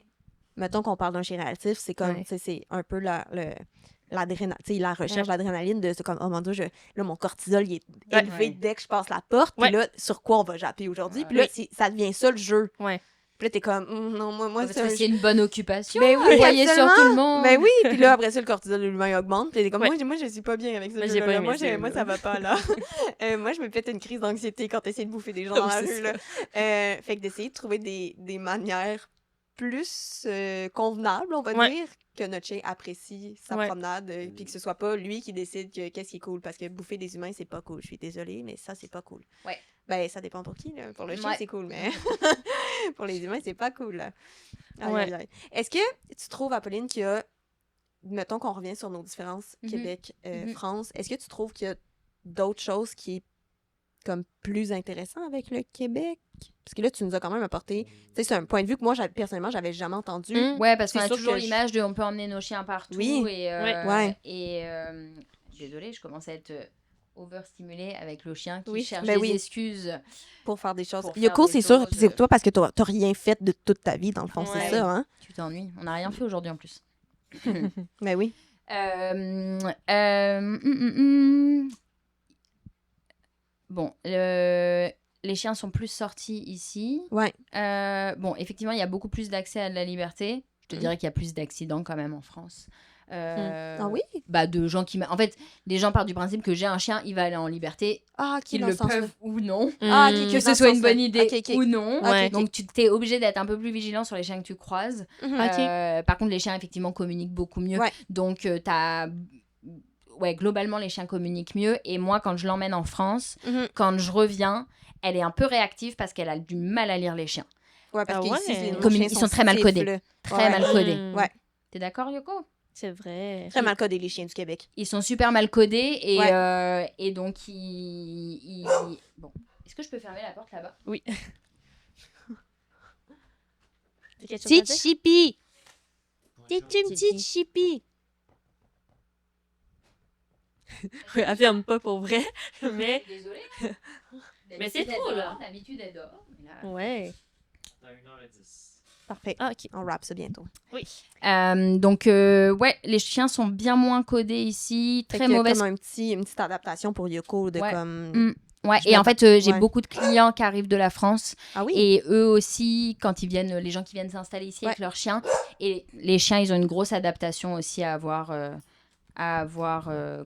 Mettons qu'on parle d'un chien réactif, c'est comme, Ouais. tu sais, c'est un peu l'adrénaline, tu sais, la recherche d'adrénaline de, c'est comme, oh mon Dieu, là, mon cortisol, il est Ouais. élevé dès que je passe la porte, puis Ouais. là, sur quoi on va japper aujourd'hui? Puis là, ça devient ça le jeu. Ouais. Puis là, t'es comme, non, moi, Parce c'est que un c'est une bonne occupation. Ben oui, Vous voyez sur absolument. tout le monde. Ben oui, puis là, après ça, le cortisol humain augmente. Puis t'es comme, Ouais. moi, je suis pas bien avec ça. Mais j'ai pas aimé moi, ça, moi, là. ça va pas, là. Moi, je me pète une crise d'anxiété quand t'essaies de bouffer des gens dans la Oui, c'est rue, là. Fait que d'essayer de trouver des manières plus convenables, on va Ouais. dire, que notre chien apprécie sa Ouais. promenade, puis que ce soit pas lui qui décide qu'est-ce qui est cool. Parce que bouffer des humains, c'est pas cool. Je suis désolée, mais ça, c'est pas cool. Ouais. Ben, ça dépend pour qui, là. Pour le chien, Ouais. c'est cool, mais pour les humains, c'est pas cool, là. Aïe, Ouais. aïe, aïe. Est-ce que tu trouves, Apolline, qu'il y a, mettons qu'on revient sur nos différences Mhm. Québec, Mhm. France, est-ce que tu trouves qu'il y a d'autres choses qui est comme plus intéressant avec le Québec? Parce que là, tu nous as quand même apporté, tu sais, c'est un point de vue que moi, personnellement, j'avais jamais entendu. Ouais, parce C'est qu'on a sûr toujours que l'image de on peut emmener nos chiens partout. Oui. Et, Ouais. désolée, je commence à être overstimulée avec le chien qui Oui. cherche Ben des oui. excuses. Pour faire des choses. Pour faire Yoko, des c'est sûr, choses, c'est toi parce que t'as rien fait de toute ta vie, dans le fond, Ouais. c'est ça, hein? Tu t'ennuies. On n'a rien fait aujourd'hui en plus. Ben oui. Bon, les chiens sont plus sortis ici. Ouais. Bon, effectivement, il y a beaucoup plus d'accès à de la liberté. Je te Mhm. dirais qu'il y a plus d'accidents quand même en France. Ah oui? Bah, de gens qui... En fait, les gens partent du principe que j'ai un chien, il va aller en liberté, Ah, qui qu'ils dans le ce sens-là. peuvent ou non. Ah, ok, Mm. Que dans ce ce soit une sens-là. bonne idée Ok, ok. ou non. Ouais. Donc, tu t'es obligé d'être un peu plus vigilant sur les chiens que tu croises. Mhm. Ok. Par contre, les chiens, effectivement, communiquent beaucoup mieux. Ouais. Donc, ouais, globalement, les chiens communiquent mieux. Et moi, quand je l'emmène en France, Mhm. quand je reviens, elle est un peu réactive parce qu'elle a du mal à lire les chiens. Ouais, parce Ah qu'ici, ouais. nos Ils chiens sont très mal stiffs, codés. là. Très Ouais. mal codés. Mm. Ouais. T'es d'accord, Yoko? C'est vrai. Très mal codés, les chiens du Québec. Ils sont super mal codés et, Ouais. et donc Bon, est-ce que je peux fermer la porte là-bas? Oui. T'as quelque chose à dire? chippie! T'es une petite chippie! Elle ferme pas pour vrai, mais... Désolée. Mais c'est trop, là. D'habitude, elle dort. mais là- Ouais. Dans 1h10. Parfait. Ah, ok. On wrap ça bientôt. Donc, ouais, les chiens sont bien moins codés ici. Fait Très qu'il y a mauvaise. comme une petite adaptation pour Yoko de Ouais. comme... Mm. Ouais, Je et en fait, j'ai ouais. beaucoup de clients qui arrivent de la France. Ah oui? Et eux aussi, quand ils viennent, les gens qui viennent s'installer ici avec Ouais. leurs chiens. Et les chiens, ils ont une grosse adaptation aussi à avoir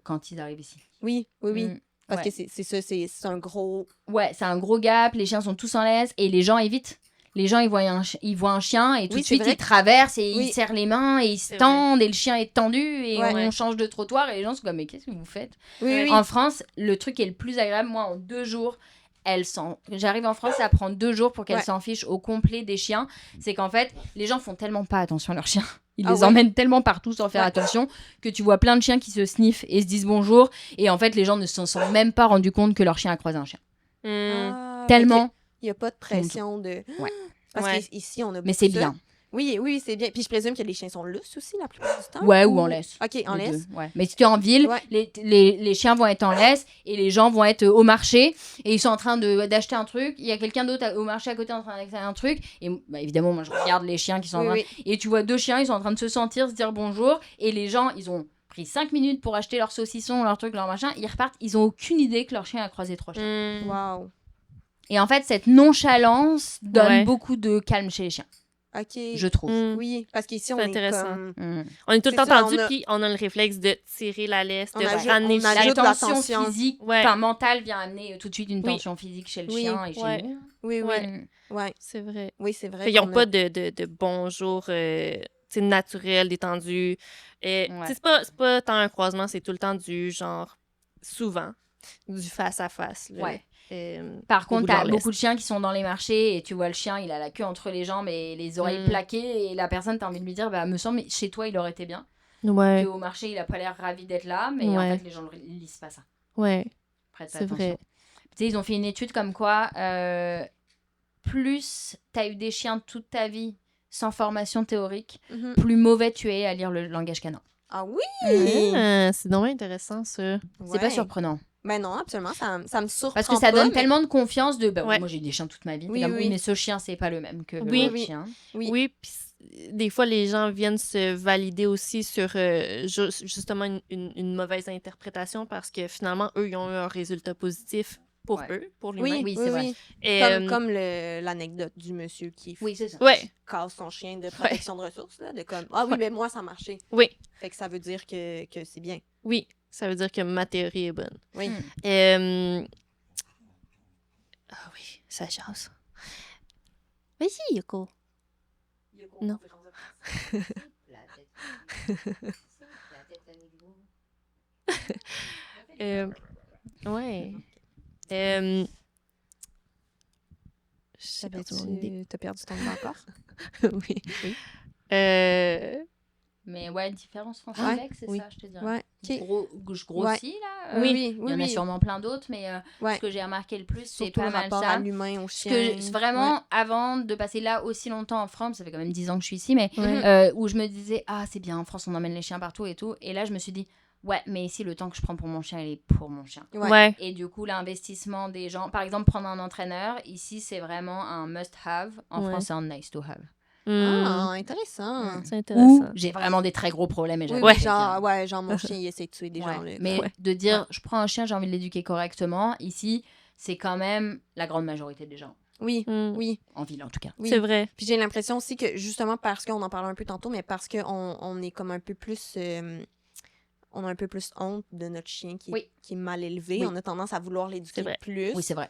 quand ils arrivent ici. Oui, oui, oui. Mm. Parce Ouais. que c'est ça, c'est un gros... Ouais, c'est un gros gap, les chiens sont tous en laisse et les gens évitent. Les gens, ils voient un chien et tout Oui, de c'est suite, vrai. ils traversent et Oui. ils serrent les mains et ils se C'est tendent et le chien est tendu et Ouais. on change de trottoir et les gens sont comme, mais qu'est-ce que vous faites? Oui, oui. En France, le truc qui est le plus agréable, moi, en 2 jours, j'arrive en France, ça prend 2 jours pour qu'elle Ouais. s'en fiche au complet des chiens. C'est qu'en fait, les gens font tellement pas attention à leurs chiens. Ils Ah les ouais. emmènent tellement partout sans faire Ouais. attention que tu vois plein de chiens qui se sniffent et se disent bonjour. Et en fait, les gens ne s'en sont même pas rendus compte que leur chien a croisé un chien. Mm. Ah, Tellement. Il n'y a pas de pression de... Ouais. Parce Ouais. qu'ici, on a Mais c'est beaucoup ça. bien. Oui, oui, c'est bien. Puis je présume que les chiens sont lousses aussi la plupart du temps. Ouais, ou en laisse. OK, en Les laisse. deux, ouais. Mais si tu es en ville, Ouais. les chiens vont être en laisse et les gens vont être au marché et ils sont en train d'acheter un truc. Il y a quelqu'un d'autre au marché à côté en train d'acheter un truc. Et bah, évidemment, moi, je regarde les chiens qui sont en train... Oui, Et tu vois 2 chiens, ils sont en train de se sentir, se dire bonjour. Et les gens, ils ont pris 5 minutes pour acheter leur saucisson, leur truc, leur machin. Ils repartent, ils ont aucune idée que leur chien a croisé 3 chiens. Mm. Wow. Et en fait, cette nonchalance donne Ouais. beaucoup de calme chez les chiens, OK. je trouve. Mm. Oui, parce qu'ici, on C'est est intéressant. comme... On est tout le C'est temps ça, tendu, on a- puis on a le réflexe de tirer la laisse, de On ajoute- ramener on le chien. ajoute La de la tension tension. physique, Ouais. enfin mentale, vient amener tout de suite une Oui. tension physique chez le Oui. chien et chez Ouais. nous. Oui, oui. Ouais. Ouais. C'est vrai. Oui, c'est vrai. Fait qu'ils n'ont qu'on pas a- de bonjour tu sais, naturel, détendu. Et, Ouais. tu sais, c'est pas tant un croisement, c'est tout le temps du genre souvent. du face-à-face. Là. Ouais. Euh, Par au contre, bout de t'as leur laisse. beaucoup de chiens qui sont dans les marchés et tu vois le chien, il a la queue entre les jambes et les oreilles plaquées et la personne, t'as envie de lui dire, me semble, chez toi, il aurait été bien. Ouais. Qu'au marché, il a pas l'air ravi d'être là, mais en fait, les gens ne lisent pas ça. Ouais. Prête C'est attention. vrai. Tu sais, ils ont fait une étude comme quoi plus t'as eu des chiens toute ta vie sans formation théorique, plus mauvais tu es à lire le langage canin. Ah oui! C'est vraiment intéressant, ça. C'est pas surprenant. Ben non, absolument, ça me surprend Parce que ça donne mais... tellement de confiance de... moi, j'ai eu des chiens toute ma vie. Oui, Comme, oui. mais ce chien, c'est pas le même que le Oui. chien. Oui, puis des fois, les gens viennent se valider aussi sur justement une mauvaise interprétation parce que finalement, eux, ils ont eu un résultat positif pour eux, pour l'humain. Oui, c'est vrai. Et, Comme l'anecdote du monsieur qui c'est ça. casse son chien de protection de ressources. Là, de comme, ah oui, mais moi, ça a marché. Oui. Fait que ça veut dire que c'est bien. Oui, ça veut dire que ma théorie est bonne. Oui. Ah oui, ça jase. Vas-y, Yoko. Non. Ouais. T'as perdu ton nom encore? Oui. Mais ouais, différence France-Québec, c'est ça, je te dirais. Ouais. Je grossis, là. Oui, il y en a sûrement plein d'autres, mais ce que j'ai remarqué le plus, c'est surtout pas le mal rapport ça. à l'humain, au chien. Vraiment, avant de passer là aussi longtemps en France, ça fait quand même 10 ans que je suis ici, mais où je me disais, ah, c'est bien, en France, on emmène les chiens partout et tout. Et là, je me suis dit, ouais, mais ici, le temps que je prends pour mon chien, il est pour mon chien. Ouais. Et du coup, l'investissement des gens, par exemple, prendre un entraîneur, ici, c'est vraiment un must-have. En France, c'est un nice-to-have. Ah, intéressant. C'est intéressant. J'ai vraiment des très gros problèmes. Et genre mon chien, il essaie de tuer des gens. Là. Mais de dire, je prends un chien, j'ai envie de l'éduquer correctement, ici, c'est quand même la grande majorité des gens. Oui, oui. En ville, en tout cas. Oui. C'est vrai. Puis j'ai l'impression aussi que, justement, parce qu'on en parlait un peu tantôt, mais parce qu'on est comme un peu plus... on a un peu plus honte de notre chien qui est mal élevé. On a tendance à vouloir l'éduquer plus. Oui, c'est vrai.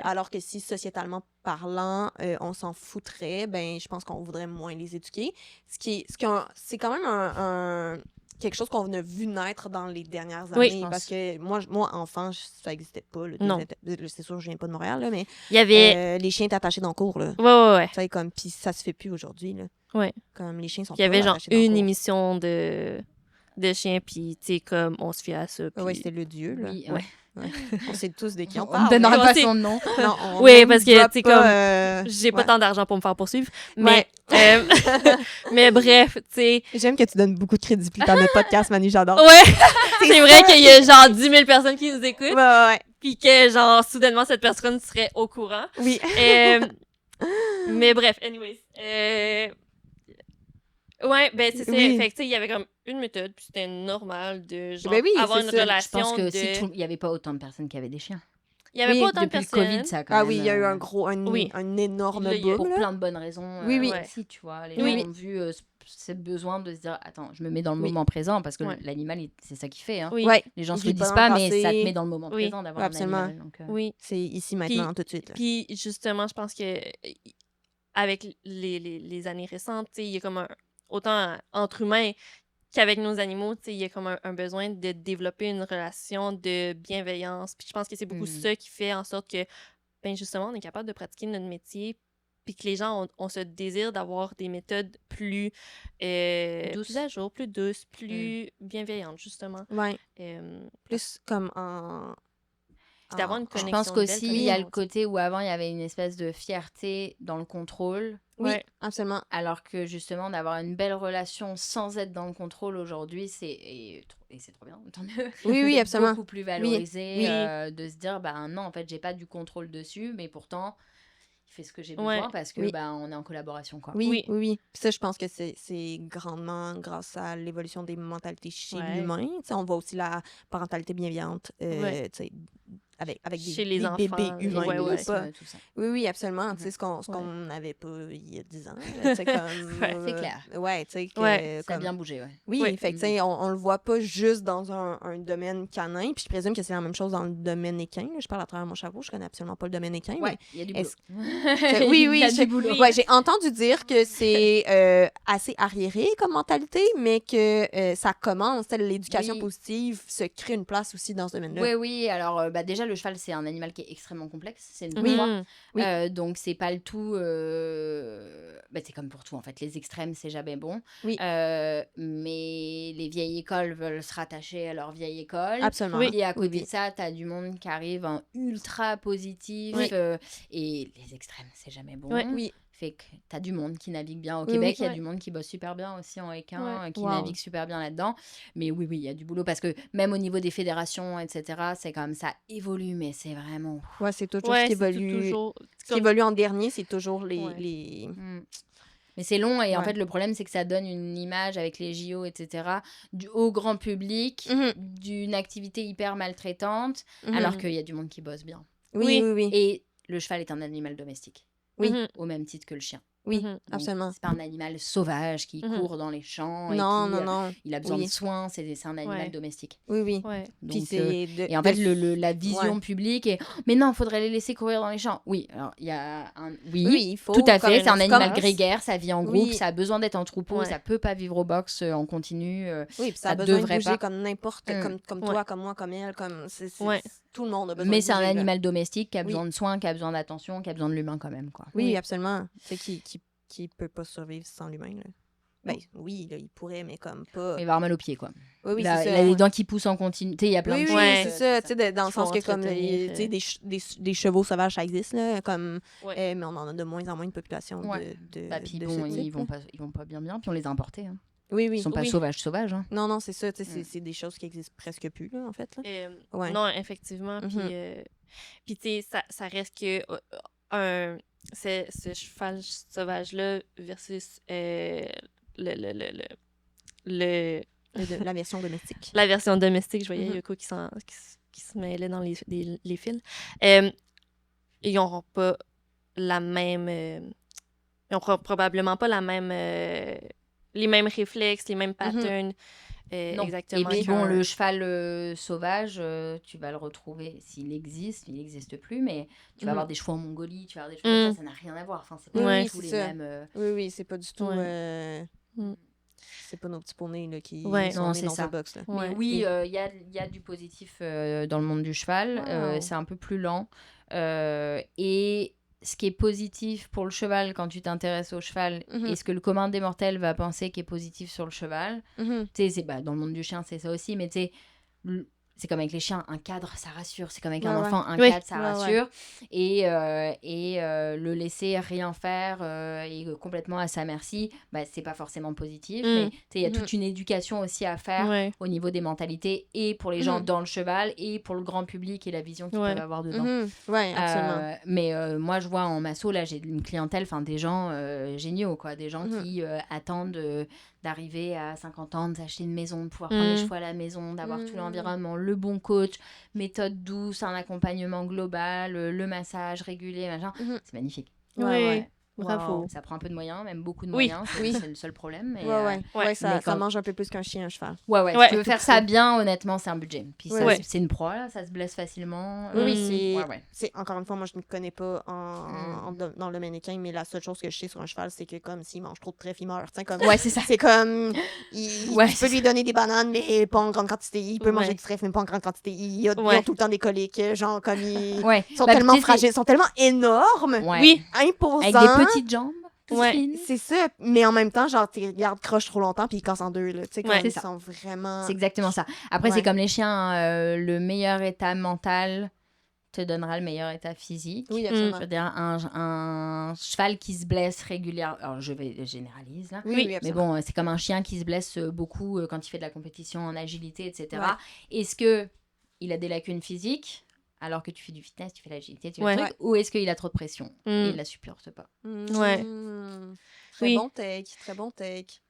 Alors que si, sociétalement parlant, on s'en foutrait, ben je pense qu'on voudrait moins les éduquer. C'est quand même quelque chose qu'on a vu naître dans les dernières années. Parce que moi, enfant, ça n'existait pas. Là, non. C'est sûr, je viens pas de Montréal, là, mais il y avait... les chiens étaient attachés dans le cours. Là. Ouais. Puis ça se fait plus aujourd'hui. Là. Ouais. Comme les chiens sont il y avait genre attachés dans le une cours. émission de chiens, puis tu sais, comme on se fie à ça. Puis... Oui, c'était le dieu, là. Oui, On sait tous de qui on on parle. ne donnera pas son nom. Non, parce que, tu sais, comme, j'ai pas tant d'argent pour me faire poursuivre, mais, mais bref, tu sais... J'aime que tu donnes beaucoup de crédibilité à notre podcast, Manu, j'adore. Ouais, c'est vrai qu'il y a genre 10 000 personnes qui nous écoutent, Ouais. puis que, genre, soudainement, cette personne serait au courant. Oui. Mais bref, anyways. Ouais, ben c'est ça. Oui. Fait que, tu sais, il y avait comme une méthode, puis c'était normal de genre, avoir une c'est ça. relation. Je pense que il n'y avait pas autant de personnes qui avaient des chiens. Il n'y avait pas autant de depuis personnes. le Covid, ça a quand même... oui, il y a eu un énorme boom. Pour plein de bonnes raisons. Oui. Aussi, tu vois. Les gens ont vu ce besoin de se dire, attends, je me mets dans le moment présent, parce que l'animal, c'est ça qui fait. Hein. Les gens se le disent pas, mais ça te met dans le moment présent d'avoir un animal. Donc, oui. C'est ici, maintenant, tout de suite. Là. Puis, justement, je pense que avec les années récentes, il y a comme autant entre humains qu'avec nos animaux, il y a comme un besoin de développer une relation de bienveillance. Puis je pense que c'est beaucoup ça qui fait en sorte que, ben justement, on est capable de pratiquer notre métier, puis que les gens ont ce désir d'avoir des méthodes plus douces, plus à jour, plus douces, plus bienveillantes, justement. Oui. Plus comme en... d'avoir une connexion. Je pense qu'aussi, il y a le côté où avant, il y avait une espèce de fierté dans le contrôle. Oui, absolument. Alors que justement, d'avoir une belle relation sans être dans le contrôle aujourd'hui, et c'est trop bien, tant mieux. Oui, absolument. Beaucoup plus valorisé de se dire, non, en fait, j'ai pas du contrôle dessus, mais pourtant, il fait ce que j'ai besoin parce que on est en collaboration, quoi. Oui. Puis ça, je pense que c'est grandement grâce à l'évolution des mentalités chez l'humain. On voit aussi la parentalité bienveillante avec Chez des les bébés enfants, humains. ouais, ouais. Tout ça. Oui, absolument. Tu sais, ce qu'on n'avait pas il y a 10 ans. Tu sais, comme... C'est clair. Ouais, tu sais, Ouais, Ça a bien bougé, ouais. Oui, fait que, tu sais, on le voit pas juste dans un domaine canin, puis je présume que c'est la même chose dans le domaine équin. Je parle à travers mon chapeau, je connais absolument pas le domaine équin. Ouais, il y a du boulot. Oui, Il y a du boulot. Ouais, j'ai entendu dire que c'est assez arriéré comme mentalité, mais que ça commence, l'éducation positive se crée une place aussi dans ce domaine-là. Oui. Alors, déjà, le cheval, c'est un animal qui est extrêmement complexe. C'est une proie. Donc, c'est pas le tout... c'est comme pour tout, en fait. Les extrêmes, c'est jamais bon. Oui. Mais les vieilles écoles veulent se rattacher à leur vieille école. Absolument. Et à côté de ça, t'as du monde qui arrive en ultra positif. Et les extrêmes, c'est jamais bon. Oui. Fait que t'as du monde qui navigue bien au Québec. Il y a du monde qui bosse super bien aussi en équin, qui navigue super bien là-dedans. Mais oui, il y a du boulot parce que même au niveau des fédérations, etc., c'est comme ça évolue, mais c'est vraiment... Ouais, c'est toujours ce qui évolue. Ce qui évolue en dernier, c'est toujours les... Mais c'est long et en fait, le problème, c'est que ça donne une image avec les JO, etc., au grand public, d'une activité hyper maltraitante, alors qu'il y a du monde qui bosse bien. Oui. Et le cheval est un animal domestique. Oui. Au même titre que le chien. Oui, Donc, absolument. c'est pas un animal sauvage qui court dans les champs non. il a besoin de soins, c'est un animal domestique. Oui. Donc, puis et en fait, la vision publique est « Mais non, il faudrait les laisser courir dans les champs. » Oui, alors il y a un... Oui, il faut, tout à fait, c'est un animal grégaire, ça vit en groupe, ça a besoin d'être en troupeau, ça peut pas vivre au box en continu. Oui, puis ça a besoin de bouger comme n'importe, comme toi, comme moi, comme elle, comme... Tout le monde a besoin de bouger. Mais c'est un animal domestique qui a besoin de soins, qui a besoin d'attention, qui a besoin de l'humain quand même, quoi. Oui, absolument. C'est qui peut pas survivre sans l'humain, là. Ben, oui, là, il pourrait, mais comme pas... Il va avoir mal aux pieds, quoi. Oui, il a les dents qui poussent en continu. Tu sais, il y a plein de choses. Oui, c'est ça. Tu sais, dans le sens que, comme, des chevaux sauvages, ça existe, là, comme... mais on en a de moins en moins de population Puis bon, ils vont pas bien, puis on les a importés, hein. Oui. Ils sont pas sauvages. Hein. Non, c'est ça. C'est des choses qui existent presque plus, là, en fait. Là. Non, effectivement. Puis tu sais, ça reste que ce cheval sauvage-là versus la version domestique. La version domestique, je voyais Yoko qui se mêlait dans les fils. Ils n'auront pas la même... ils n'auront probablement pas la même... les mêmes réflexes, les mêmes patterns. Exactement. Et puis bon, le cheval sauvage, tu vas le retrouver s'il existe, il n'existe plus, mais tu vas avoir des chevaux en Mongolie, tu vas avoir des chevaux ça n'a rien à voir. Enfin, c'est pas du tout les mêmes... Oui, c'est pas du tout... C'est pas nos petits poneys là, qui sont nés dans un box. Là. Mais oui, il y a du positif dans le monde du cheval. C'est un peu plus lent. Et ce qui est positif pour le cheval quand tu t'intéresses au cheval et ce que le commun des mortels va penser qui est positif sur le cheval, tu sais, dans le monde du chien, c'est ça aussi, mais tu sais, c'est comme avec les chiens, un cadre, ça rassure. C'est comme avec un enfant, un cadre, ça rassure. Et le laisser rien faire et complètement à sa merci, c'est pas forcément positif. Mais il y a toute une éducation aussi à faire au niveau des mentalités et pour les gens dans le cheval et pour le grand public et la vision qu'ils peuvent avoir dedans. Oui, absolument. Mais moi, je vois en masso, là, j'ai une clientèle, des gens géniaux, quoi. Des gens qui attendent... d'arriver à 50 ans, de s'acheter une maison, de pouvoir prendre les chevaux à la maison, d'avoir tout l'environnement, le bon coach, méthode douce, un accompagnement global, le massage régulier, machin. C'est magnifique. Bravo. Ça prend un peu de moyens, même beaucoup de moyens. C'est le seul problème. Mais ça mange un peu plus qu'un chien, un cheval. Si tu veux faire ça bien, honnêtement, c'est un budget. Puis c'est une proie, là, ça se blesse facilement. C'est encore une fois, moi, je ne me connais pas dans le mannequin, mais la seule chose que je sais sur un cheval, c'est que comme s'il mange trop de trèfle, il meurt. C'est ça. C'est comme... tu peux lui donner des bananes, mais pas en grande quantité. Il peut manger du trèfle, mais pas en grande quantité. Ils ont tout le temps des coliques. Genre, comme ils sont tellement fragiles, ils sont tellement énormes, imposants. Petites jambes. C'est ça. Mais en même temps, genre, tu regardes croche trop longtemps puis ils cassent en deux. Là. Tu sais, ils sont vraiment... C'est exactement ça. Après, c'est comme les chiens. Le meilleur état mental te donnera le meilleur état physique. Oui, absolument. Je veux dire, un cheval qui se blesse régulièrement... Alors, je généralise, là. Oui, mais bon, c'est comme un chien qui se blesse beaucoup quand il fait de la compétition en agilité, etc. Est-ce qu'il a des lacunes physiques alors que tu fais du fitness, tu fais l'agilité, tu fais le truc, ou est-ce qu'il a trop de pression et il la supporte pas? Très bon take.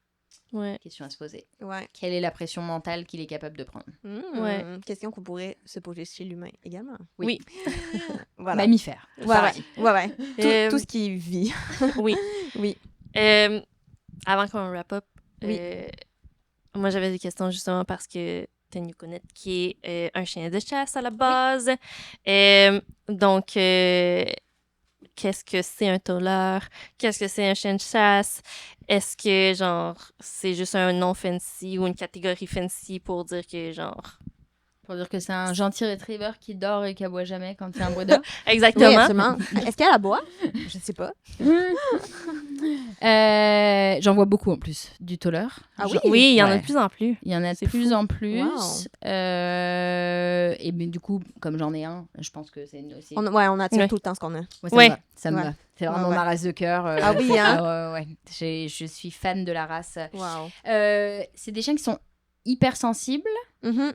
Question à se poser. Ouais. Quelle est la pression mentale qu'il est capable de prendre? Ouais. Question qu'on pourrait se poser chez l'humain également. Oui. Voilà. Mammifère. Pareil. Ouais. Tout ce qui vit. Oui. Oui. Avant qu'on wrap up, Oui. moi j'avais des questions justement parce que Tenyu-Konet, qui est un chien de chasse à la base. Donc, qu'est-ce que c'est un tôleur? Qu'est-ce que c'est un chien de chasse? Est-ce que, genre, c'est juste un nom fancy ou une catégorie fancy pour dire que, genre... Pour dire que c'est un gentil retriever qui dort et qui aboie jamais quand il y a un bruit d'eau. Exactement. Oui, absolument. Est-ce qu'elle aboie? Je sais pas. J'en vois beaucoup en plus, du tôleur. Ah oui? Oui, il y en a Ouais. de plus en plus. Il y en a de C'est plus fou. en plus. Wow. Et mais du coup, comme j'en ai un, je pense que c'est aussi. On attire Ouais. tout le temps ce qu'on a. Ouais, Ouais. ça me Ouais. va. C'est vraiment Ouais. ma race de cœur. Ah oui, hein? Ouais. Je suis fan de la race. Wow. C'est des chiens qui sont hyper sensibles. Mhm.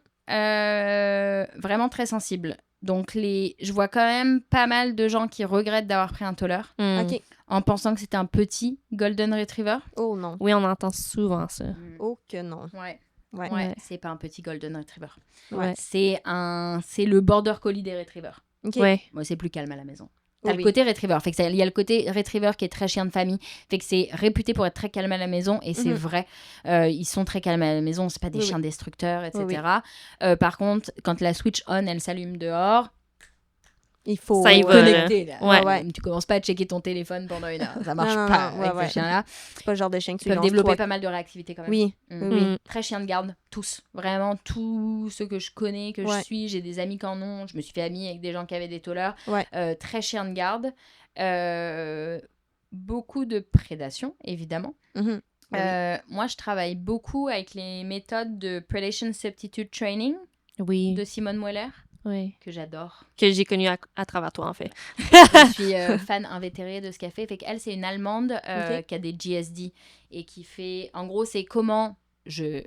Vraiment très sensibles. Donc, je vois quand même pas mal de gens qui regrettent d'avoir pris un tôleur OK. en pensant que c'était un petit Golden Retriever. Oh non. Oui, on entend souvent ça. Oh que non. Ouais. Ouais. Ouais, c'est pas un petit Golden Retriever. Ouais. C'est le Border Collie des Retrievers. OK. Ouais. Moi, c'est plus calme à la maison. T'as Oui. le côté Retriever. Fait que il y a le côté Retriever qui est très chien de famille. Fait que c'est réputé pour être très calme à la maison et c'est Mhm. vrai. Ils sont très calmes à la maison. C'est pas des Oui, chiens destructeurs, etc. Oui, Par contre, quand la switch on, elle s'allume dehors, Il faut Ça y va, connecté. Là. Ouais. Ouais. Tu commences pas à checker ton téléphone pendant une heure. Ça marche Non, pas non, avec ouais. ces chiens-là. C'est pas le genre de chien que tu Ils peuvent lances développer trois- pas mal de réactivité quand même. Oui. Mm. Oui. Mm. Très chien de garde, tous. Vraiment, tous ceux que je connais, que Ouais. je suis. J'ai des amis qui en ont. Je me suis fait amie avec des gens qui avaient des tôleurs. Ouais. Très chien de garde. Beaucoup de prédation, évidemment. Mhm. Oui. Moi, je travaille beaucoup avec les méthodes de Predation Substitute Training Oui. de Simone Mueller, Oui. que j'adore. Que j'ai connu à travers toi, en fait. Je suis fan invétérée de ce qu'elle fait. Fait qu'elle, c'est une Allemande Ok. qui a des GSD et qui fait... En gros, c'est comment je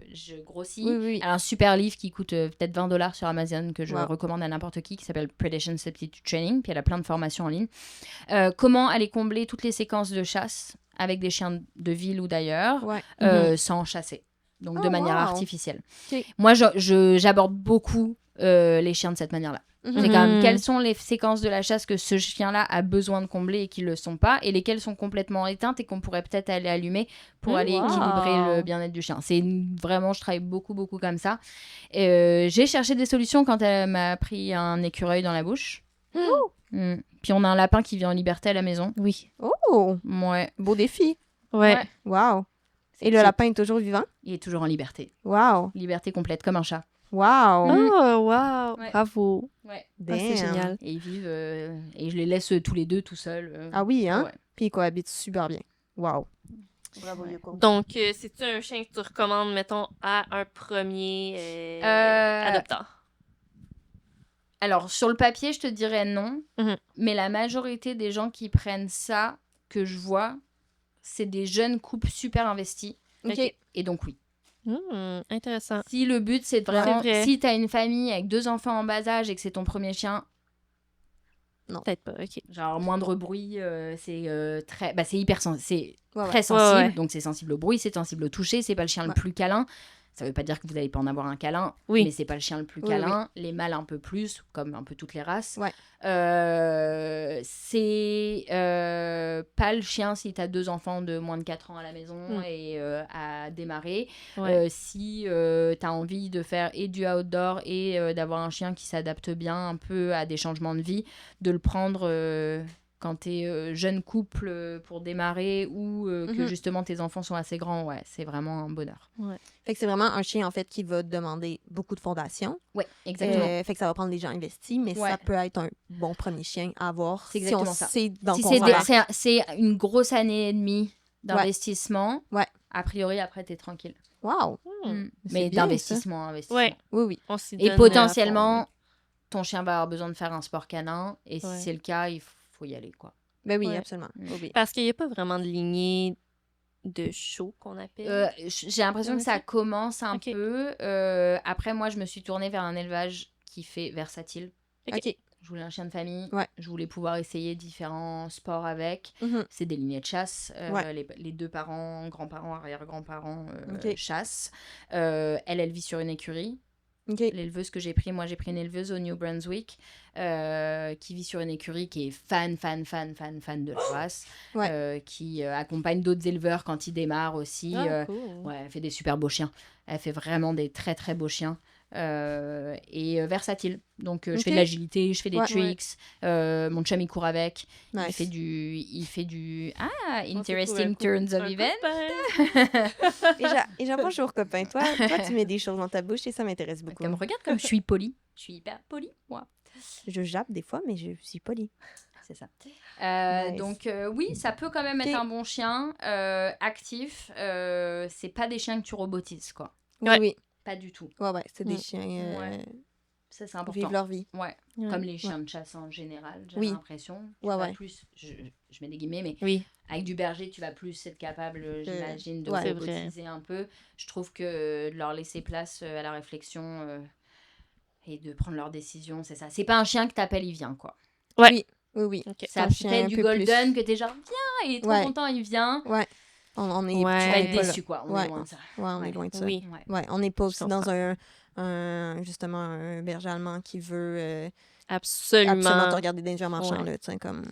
grossis. Oui. Elle a un super livre qui coûte peut-être $20 sur Amazon que je Wow. recommande à n'importe qui s'appelle Predation Substitute Training. Puis elle a plein de formations en ligne. Comment aller combler toutes les séquences de chasse avec des chiens de ville ou d'ailleurs Ouais. sans chasser. Donc de Oh, manière wow. artificielle. Ok. Moi, j'aborde beaucoup les chiens de cette manière-là. Mhm. C'est quand même quelles sont les séquences de la chasse que ce chien-là a besoin de combler et qui ne le sont pas, et lesquelles sont complètement éteintes et qu'on pourrait peut-être aller allumer pour aller Wow. équilibrer le bien-être du chien. Vraiment, je travaille beaucoup comme ça. J'ai cherché des solutions quand elle m'a pris un écureuil dans la bouche. Mm. Puis on a un lapin qui vit en liberté à la maison. Oui. Oh, Ouais. beau défi. Ouais. Ouais. Wow. Et le cute. lapin est toujours vivant? Il est toujours en liberté. Wow. Liberté complète, comme un chat. Wow. Oh, wow. Ouais. Bravo. Ouais. Ah, c'est Damn. génial. Et ils vivent... et je les laisse tous les deux tout seuls. Ah oui, hein? Ouais. Puis ils cohabitent super bien. Wow. Bravo, Ouais. Yoko. Donc, c'est-tu un chien que tu recommandes, mettons, à un premier adoptant? Alors, sur le papier, je te dirais non. Mhm. Mais la majorité des gens qui prennent ça, que je vois, c'est des jeunes couples super investis. OK. Et donc, oui. Intéressant. Si le but, c'est de vraiment... C'est vrai. Si t'as une famille avec 2 enfants en bas âge et que c'est ton premier chien, Peut-être pas, ok. genre moindre bruit, c'est très... Bah, c'est hyper c'est Ouais, très ouais. sensible. Ouais. Donc, c'est sensible au bruit, c'est sensible au toucher. C'est pas le chien le Ouais. plus câlin. Ça veut pas dire que vous n'allez pas en avoir un câlin, Oui. mais c'est pas le chien le plus Oui, câlin. Les mâles un peu plus, comme un peu toutes les races. Ouais. C'est pas le chien si t'as 2 enfants de moins de 4 ans à la maison et à démarrer. Ouais. Si t'as envie de faire et du outdoor et d'avoir un chien qui s'adapte bien un peu à des changements de vie, de le prendre quand t'es jeune couple pour démarrer ou que justement tes enfants sont assez grands, ouais, c'est vraiment un bonheur. Fait que c'est vraiment un chien, en fait, qui va demander beaucoup de fondation. Ouais, exactement. Fait que ça va prendre des gens investis, mais Ouais. ça peut être un bon premier chien à avoir C'est si on exactement ça. sait dans Si quoi c'est on s'embarque. c'est une grosse année et demie d'investissement, Ouais. a priori, après, t'es tranquille. Wow. Mais C'est bien, d'investissement, investissement. Ouais. Oui. On s'y Et donne, potentiellement, ton chien va avoir besoin de faire un sport canin. Et si Ouais. c'est le cas, il faut y aller, quoi. Ben oui, Ouais. absolument. Oui. parce qu'il n'y a pas vraiment de lignée de show qu'on appelle. J'ai l'impression que ça commence un Ok. peu. Après, moi, je me suis tournée vers un élevage qui fait versatile. Ok. Je voulais un chien de famille. Ouais. Je voulais pouvoir essayer différents sports avec. C'est des lignées de chasse. Les deux parents, grands-parents, arrière-grands-parents chassent. Elle vit sur une écurie. L'éleveuse que j'ai pris, moi j'ai pris une éleveuse au New Brunswick qui vit sur une écurie, qui est fan de la race, qui accompagne d'autres éleveurs quand ils démarrent aussi. Cool. Elle fait des super beaux chiens. Elle fait vraiment des très très beaux chiens. Et versatile. Donc je fais de l'agilité, je fais des tricks. Mon chum il court avec. Nice. Il fait du interesting turns of events. Et j'apprends toujours copain. Toi, tu mets des choses dans ta bouche et ça m'intéresse beaucoup. Regarde comme je suis polie. Je suis hyper polie, moi. Je jappe des fois, mais je suis polie. C'est ça. Nice. Donc oui, ça peut quand même être un bon chien, actif. C'est pas des chiens que tu robotises, quoi. Oui. Pas du tout. Ouais, c'est des chiens Ça, c'est important. vivent leur vie. Ouais. Comme les chiens de chasse en général, j'ai l'impression. Plus, je mets des guillemets, mais avec du berger, tu vas plus être capable, j'imagine, de robotiser un peu. Je trouve que de leur laisser place à la réflexion et de prendre leurs décisions, c'est ça. C'est pas un chien que t'appelles, il vient, quoi. Oui. Okay. Ça peut-être du golden plus... que t'es genre, viens, il est trop content, il vient. Ouais. On est, tu vas être déçu, quoi. On est loin de ça. Ouais, on est loin de ça. Oui. Ouais, on n'est pas aussi dans justement un berger allemand qui veut absolument te regarder dans les yeux en marchant, là, tu sais, comme...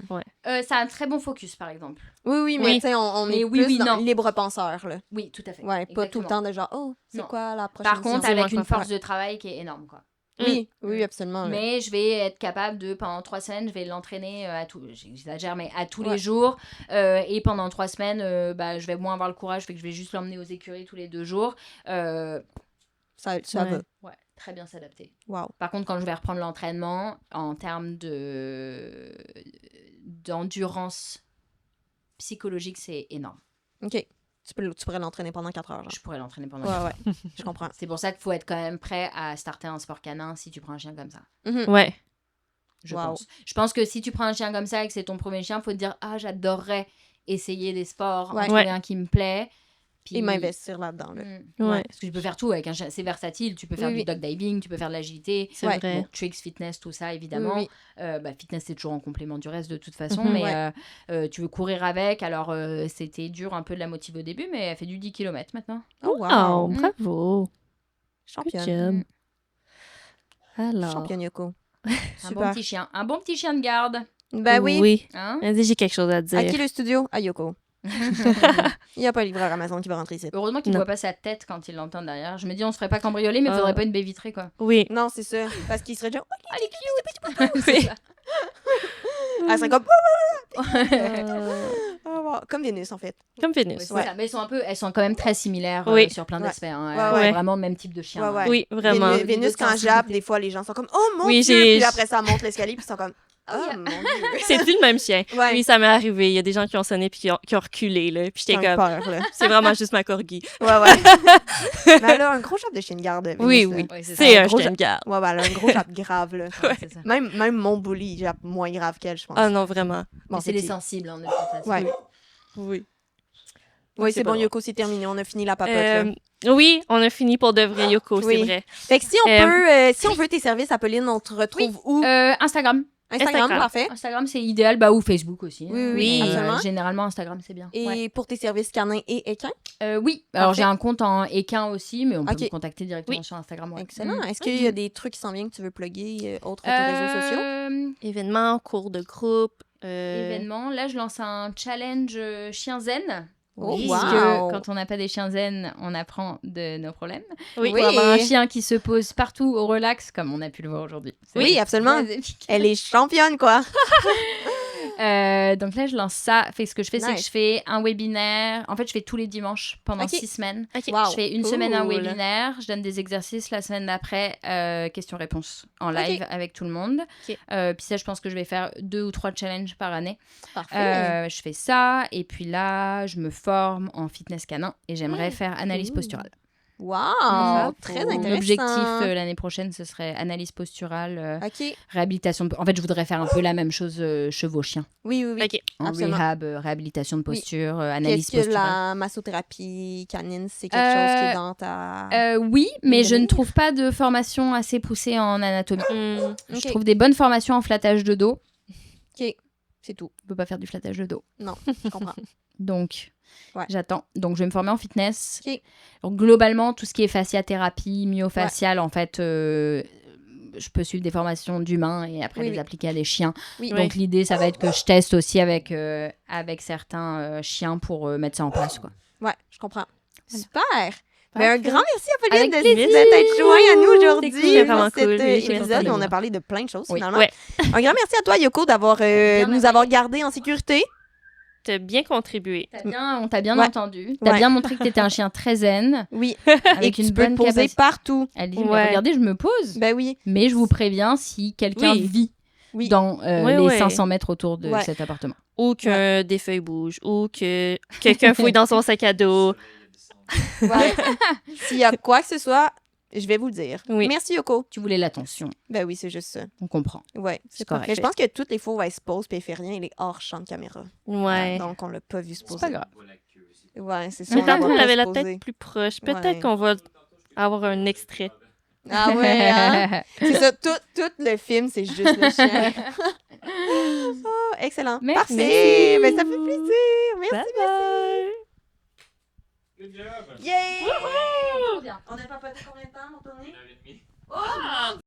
ça a un très bon focus, par exemple. Oui, mais tu sais, on est plus dans libre penseur, là. Oui, tout à fait. Ouais, pas tout le temps de genre, oh, c'est quoi la prochaine Par contre, avec une force de travail qui est énorme, quoi. Oui, absolument. Mais je vais être capable de, pendant 3 semaines, je vais l'entraîner j'exagère, mais à tous les jours. Et pendant 3 semaines, je vais moins avoir le courage, fait que je vais juste l'emmener aux écuries tous les 2 jours. Ça va. Ouais, très bien s'adapter. Wow. Par contre, quand je vais reprendre l'entraînement, en termes d'endurance psychologique, c'est énorme. OK. Tu pourrais l'entraîner pendant 4 heures. Genre. Je pourrais l'entraîner pendant 4 heures. Ouais, je comprends. C'est pour ça qu'il faut être quand même prêt à starter un sport canin si tu prends un chien comme ça. Ouais. Je pense. Je pense que si tu prends un chien comme ça et que c'est ton premier chien, il faut te dire « Ah, j'adorerais essayer des sports, en trouver un qui me plaît. » Et m'investir là-dedans. Là. Parce que tu peux faire tout avec un chien. C'est versatile. Tu peux faire du dog diving, tu peux faire de l'agilité. C'est vrai. Bon, tricks, fitness, tout ça, évidemment. Fitness, c'est toujours en complément du reste de toute façon. Mais tu veux courir avec. Alors, c'était dur un peu de la motiver au début, mais elle fait du 10 km maintenant. Oh, wow. Bravo. Championne. Alors. Championne Yoko. Un bon petit chien. Un bon petit chien de garde. Ben oui. Hein? Vas-y, j'ai quelque chose à dire. À qui le studio? À Yoko. Il n'y a pas un livreur Amazon qui va rentrer ici. Heureusement qu'il ne voit pas sa tête quand il l'entend derrière. Je me dis, on se ferait pas cambrioler, mais il faudrait pas une baie vitrée, quoi. Oui. Non, c'est ça. Parce qu'il serait déjà... Ah, elle est cute! C'est ça. Elle serait comme... Comme Vénus, en fait. Comme Vénus. Oui, ça. Mais elles sont quand même très similaires sur plein d'aspects. Hein. Vraiment le même type de chien. Ouais. Oui, vraiment. Vénus, quand jappe, des fois, les gens sont comme « Oh mon Dieu! » Puis après, ça monte l'escalier, puis ils sont comme « Oh mon Dieu! » C'est plus le même chien. Ouais. Oui, ça m'est arrivé. Il y a des gens qui ont sonné puis qui ont reculé. Là. Puis j'étais comme... peur, là. C'est vraiment juste ma corgi. Ouais. Mais elle a un gros jappe de chien de garde, Vénus. Oui. C'est un chien de garde. Ouais, elle a un gros jappe grave, là. C'est ça. Même mon bully, jappe moins grave qu'elle, je pense. Ah non, vraiment. Bon, c'est les sensibles, hein, de toute façon. Ouais. Oui, c'est bon, Yoko, c'est terminé. On a fini la papote, là. Oui, on a fini pour de vrai, Yoko, c'est vrai. Fait que si on veut tes services, Apolline, on te retrouve où? Instagram. Instagram, parfait. Instagram, c'est idéal. Ou Facebook aussi. Oui, absolument. Généralement, Instagram, c'est bien. Et pour tes services canins et équins? Oui. Alors, j'ai un compte en équin aussi, mais on peut me contacter directement sur Instagram. Ouais. Excellent. Est-ce qu'il y a des trucs qui s'en viennent que tu veux plugger autres tes réseaux sociaux? Événements, cours de groupe. Événements. Là, je lance un challenge chien zen. Oui, parce que quand on n'a pas des chiens zen, on apprend de nos problèmes. Pour avoir un chien qui se pose partout au relax, comme on a pu le voir aujourd'hui. Oui, absolument. Elle est championne, quoi. Donc là, je lance ça. Ce que je fais, c'est que je fais un webinaire. En fait, je fais tous les dimanches pendant 6 semaines. Wow. Je fais une semaine un webinaire. Je donne des exercices. La semaine d'après, questions-réponses en live avec tout le monde. Puis ça, je pense que je vais faire 2 ou 3 challenges par année. Parfait. Je fais ça. Et puis là, je me forme en fitness canin. Et j'aimerais faire analyse posturale. Wow! Très intéressant. Mon objectif l'année prochaine, ce serait analyse posturale, OK. réhabilitation. En fait, je voudrais faire un peu la même chose chevaux-chiens. Oui. OK. En Absolument. rehab, réhabilitation de posture, Qu'est-ce analyse que posturale. la massothérapie canine, c'est quelque chose qui est dans ta... Oui, mais je ne Devenir. trouve pas de formation assez poussée en anatomie. Hmm. Je OK. trouve des bonnes formations en flattage de dos. OK, c'est tout. Je peux pas faire du flattage de dos. Non, je comprends. Donc, Ouais. j'attends. Donc, je vais me former en fitness. OK. Donc, globalement, tout ce qui est fasciathérapie, myofacial, en fait, je peux suivre des formations d'humains et après Oui, les oui. appliquer à des chiens. Oui. Donc, l'idée, ça va être que je teste aussi avec certains chiens pour mettre ça en place, quoi. Ouais, je comprends. Super! Ben, un Parfait. grand merci à Pauline Avec plaisir. d'être joint à nous aujourd'hui C'est vraiment pour cet cool. Oui, épisode. merci. On a parlé de plein de choses, Oui. finalement. Ouais. Un grand merci à toi, Yoko, d'avoir Bien nous aimé. avoir gardés en sécurité. T'as bien contribué. On t'a bien Ouais. entendu. T'as Ouais. bien montré que t'étais un chien très zen, Oui, avec et une tu peux bonne te poser capacité. partout. Elle dit, Ouais. mais regardez, je me pose. Ben oui. Mais je vous préviens, si quelqu'un Oui. vit Oui. dans Ouais, les ouais. 500 mètres autour de Ouais. cet appartement. Ou que des feuilles bougent, ou que quelqu'un fouille dans son sac à dos. Ouais. S'il y a quoi que ce soit, je vais vous le dire. Oui. Merci, Yoko. Tu voulais l'attention, Ben oui, c'est juste ça. on comprend. Ouais, C'est pas- correct. Mais je pense que toutes les fois où elle se pose puis elle fait rien, elle est hors champ de caméra. Ouais. Donc, on l'a pas vu se C'est poser. pas grave. Ouais, c'est ça. Mais on la tantôt, voit on pas avait se la poser. tête plus proche. Peut-être Ouais. qu'on va avoir un extrait. Ah ouais, hein? C'est ça, tout le film, c'est juste le chien. Oh, excellent. Merci. Parfait. Ben, ça fait plaisir. Merci. Bye bye! Good job! Yay! Trop bien. On a papoté combien de temps, mon tourné? 1h30.